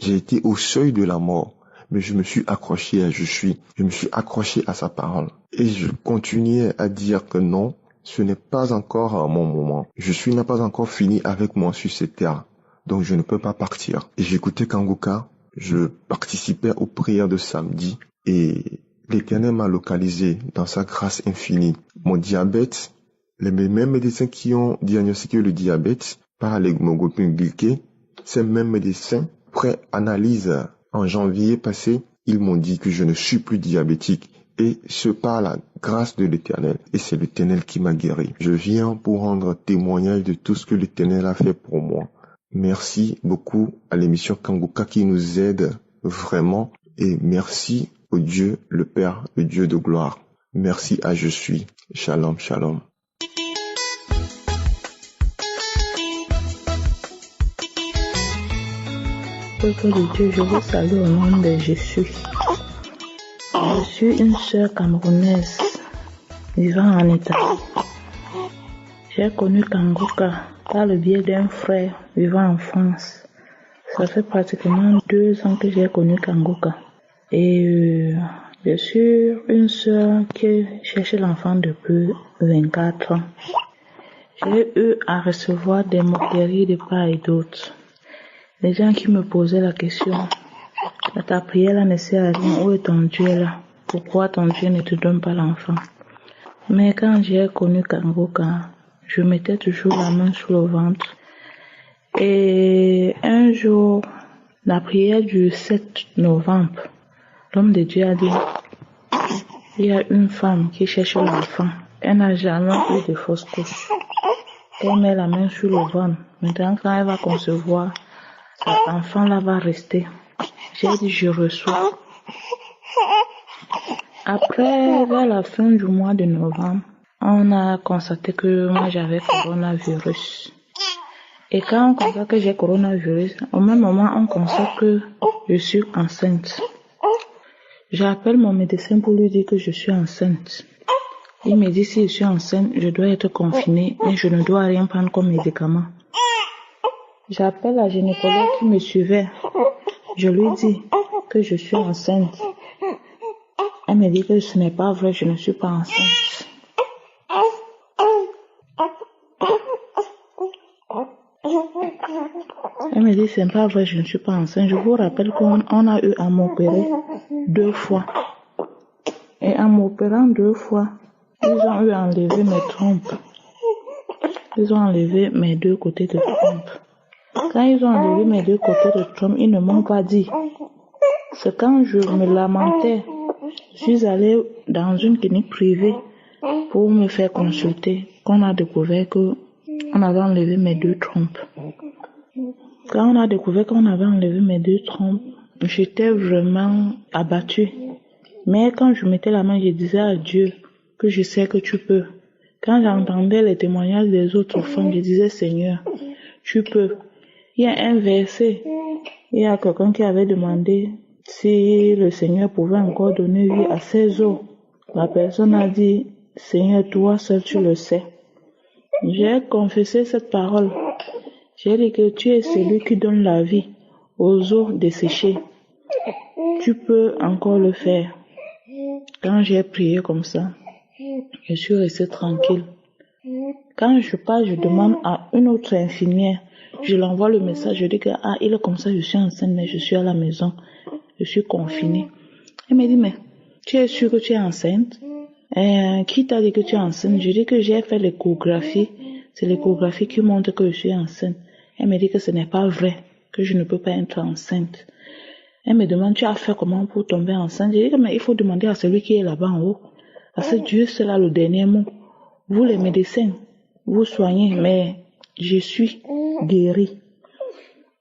J'ai été au seuil de la mort. Mais je me suis accroché à je suis. Je me suis accroché à sa parole. Et je continuais à dire que non, ce n'est pas encore mon moment. Je suis n'a pas encore fini avec moi sur cette terre. Donc je ne peux pas partir. Et j'écoutais Kanguka. Je participais aux prières de samedi. Et l'Éternel m'a localisé dans sa grâce infinie. Mon diabète, les mêmes médecins qui ont diagnostiqué le diabète par l'hémoglobine glycée, ces mêmes médecins, après analyse en janvier passé, ils m'ont dit que je ne suis plus diabétique. Et ce par la grâce de l'Éternel. Et c'est l'Éternel qui m'a guéri. Je viens pour rendre témoignage de tout ce que l'Éternel a fait pour moi. Merci beaucoup à l'émission Kanguka qui nous aide vraiment. Et merci au Dieu, le Père, le Dieu de gloire. Merci à je suis. Shalom, shalom. Peuple de Dieu, je vous salue au nom de Jésus. Je suis une sœur camerounaise vivant en Italie. J'ai connu Kanguka par le biais d'un frère vivant en France. Ça fait pratiquement 2 ans que j'ai connu Kanguka. Et je suis une sœur qui cherche l'enfant depuis 24 ans. J'ai eu à recevoir des moqueries de part et d'autre. Les gens qui me posaient la question, ta prière là ne sert à rien, où est ton Dieu là? Pourquoi ton Dieu ne te donne pas l'enfant? Mais quand j'ai connu Kanguka, je mettais toujours la main sur le ventre. Et un jour, la prière du 7 novembre, l'homme de Dieu a dit, il y a une femme qui cherche l'enfant. Elle n'a jamais eu de fausse couche. Elle met la main sur le ventre. Maintenant, quand elle va concevoir, cet enfant-là va rester. J'ai dit, je reçois. Après, vers la fin du mois de novembre, on a constaté que moi j'avais coronavirus. Et quand on constate que j'ai coronavirus, au même moment, on constate que je suis enceinte. J'appelle mon médecin pour lui dire que je suis enceinte. Il me dit si je suis enceinte, je dois être confinée, mais je ne dois rien prendre comme médicament. J'appelle la gynécologue qui me suivait. Je lui dis que je suis enceinte. Elle me dit que ce n'est pas vrai, je ne suis pas enceinte. Elle me dit c'est pas vrai, je ne suis pas enceinte. Je vous rappelle qu'on a eu à m'opérer 2 fois. Et en m'opérant 2 fois, ils ont eu à enlever mes trompes. Ils ont enlevé mes 2 côtés de trompe. Quand ils ont enlevé mes 2 côtés de trompe, ils ne m'ont pas dit. C'est quand je me lamentais, je suis allée dans une clinique privée pour me faire consulter, qu'on a découvert qu'on avait enlevé mes 2 trompes. Quand on a découvert qu'on avait enlevé mes 2 trompes, j'étais vraiment abattue. Mais quand je mettais la main, je disais à Dieu que je sais que tu peux. Quand j'entendais les témoignages des autres femmes, je disais Seigneur, tu peux. Il y a un verset, il y a quelqu'un qui avait demandé si le Seigneur pouvait encore donner vie à ses os. La personne a dit, Seigneur, toi seul tu le sais. J'ai confessé cette parole. J'ai dit que tu es celui qui donne la vie aux os desséchés. Tu peux encore le faire. Quand j'ai prié comme ça, je suis restée tranquille. Quand je pars, je demande à une autre infirmière. Je l'envoie le message, je dis que il est comme ça, je suis enceinte, mais je suis à la maison. je suis confinée. Elle me dit, mais tu es sûre que tu es enceinte? Qui t'a dit que tu es enceinte? Je dis que j'ai fait l'échographie. C'est l'échographie qui montre que je suis enceinte. Elle me dit que ce n'est pas vrai, que je ne peux pas être enceinte. Elle me demande, tu as fait comment pour tomber enceinte? Je dis, mais il faut demander à celui qui est là-bas en haut. Parce que Dieu, c'est là le dernier mot. Vous les médecins, vous soignez, mais je suis guérie.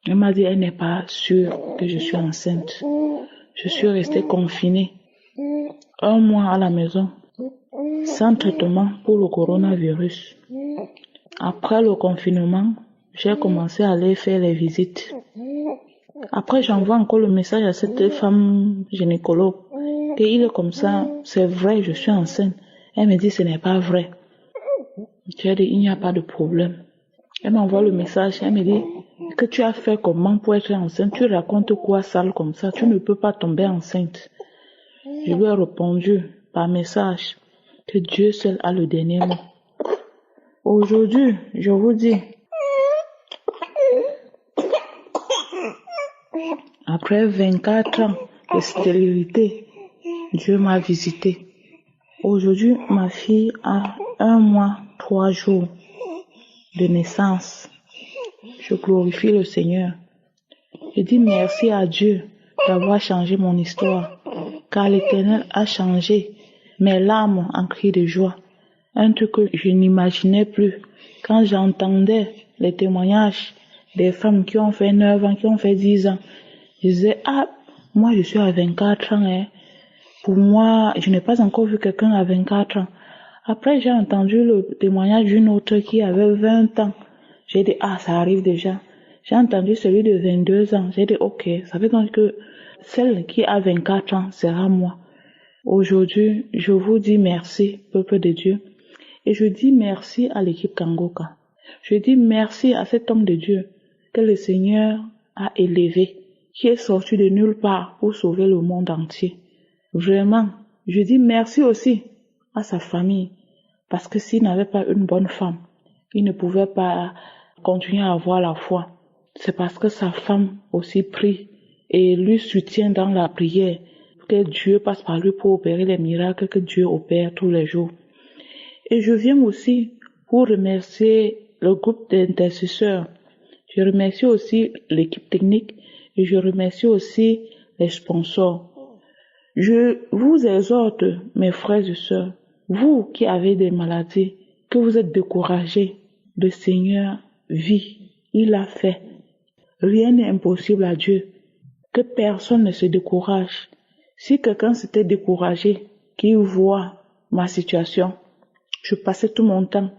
Elle m'a dit, elle n'est pas sûre que je suis enceinte. Je suis restée confinée 1 mois à la maison, sans traitement pour le coronavirus. Après le confinement, j'ai commencé à aller faire les visites. Après, j'envoie encore le message à cette femme gynécologue qu'il est comme ça, c'est vrai, je suis enceinte. Elle me dit, ce n'est pas vrai. J'ai dit, il n'y a pas de problème. Elle m'envoie le message, elle me dit, que tu as fait comment pour être enceinte? Tu racontes quoi sale comme ça? Tu ne peux pas tomber enceinte. Je lui ai répondu par message que Dieu seul a le dernier mot. Aujourd'hui, je vous dis, après 24 ans de stérilité, Dieu m'a visité. Aujourd'hui, ma fille a 1 mois, 3 jours de naissance. Je glorifie le Seigneur. Je dis merci à Dieu d'avoir changé mon histoire, car l'Éternel a changé mes larmes en cris de joie. Un truc que je n'imaginais plus. Quand j'entendais les témoignages des femmes qui ont fait 9 ans, qui ont fait 10 ans, je disais, moi je suis à 24 ans, hein. Pour moi, je n'ai pas encore vu quelqu'un à 24 ans. Après, j'ai entendu le témoignage d'une autre qui avait 20 ans. J'ai dit, ça arrive déjà. J'ai entendu celui de 22 ans. J'ai dit, ok, ça veut donc que celle qui a 24 ans sera moi. Aujourd'hui, je vous dis merci, peuple de Dieu. Et je dis merci à l'équipe Kangoka. Je dis merci à cet homme de Dieu que le Seigneur a élevé, qui est sorti de nulle part pour sauver le monde entier. Vraiment, je dis merci aussi à sa famille, parce que s'il n'avait pas une bonne femme, il ne pouvait pas continuer à avoir la foi. C'est parce que sa femme aussi prie et lui soutient dans la prière, que Dieu passe par lui pour opérer les miracles que Dieu opère tous les jours. Et je viens aussi pour remercier le groupe d'intercesseurs. Je remercie aussi l'équipe technique et je remercie aussi les sponsors. Je vous exhorte, mes frères et sœurs, vous qui avez des maladies, que vous êtes découragés, le Seigneur vit, il a fait. Rien n'est impossible à Dieu. Que personne ne se décourage. Si quelqu'un s'était découragé, qu'il voit ma situation, je passais tout mon temps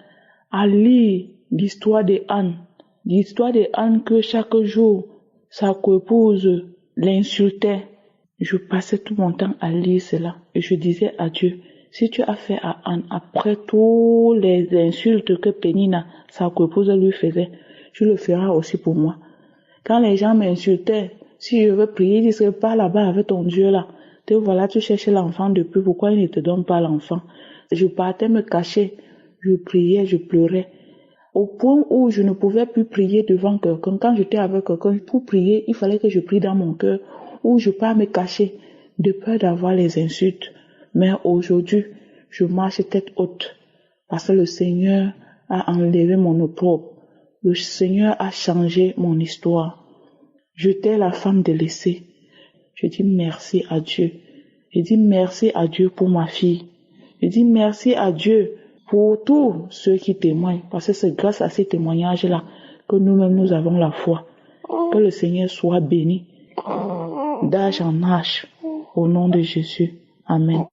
à lire l'histoire de Anne. L'histoire de Anne que chaque jour, sa coépouse l'insultait. Je passais tout mon temps à lire cela. Et je disais à Dieu, si tu as fait à Anne, après toutes les insultes que Pénina, sa coépouse, lui faisait, tu le feras aussi pour moi. Quand les gens m'insultaient, si je veux prier, ils disent, pas là-bas avec ton Dieu là. Te voilà, tu cherches l'enfant depuis, pourquoi il ne te donne pas l'enfant? Je partais me cacher, je priais, je pleurais. Au point où je ne pouvais plus prier devant quelqu'un. Quand j'étais avec quelqu'un, pour prier, il fallait que je prie dans mon cœur, ou je pars me cacher, de peur d'avoir les insultes. Mais aujourd'hui, je marche tête haute, parce que le Seigneur a enlevé mon opprobre. Le Seigneur a changé mon histoire. J'étais la femme délaissée. Je dis merci à Dieu. Je dis merci à Dieu pour ma fille. Je dis merci à Dieu pour tous ceux qui témoignent, parce que c'est grâce à ces témoignages-là que nous-mêmes nous avons la foi. Que le Seigneur soit béni d'âge en âge, au nom de Jésus. Amen.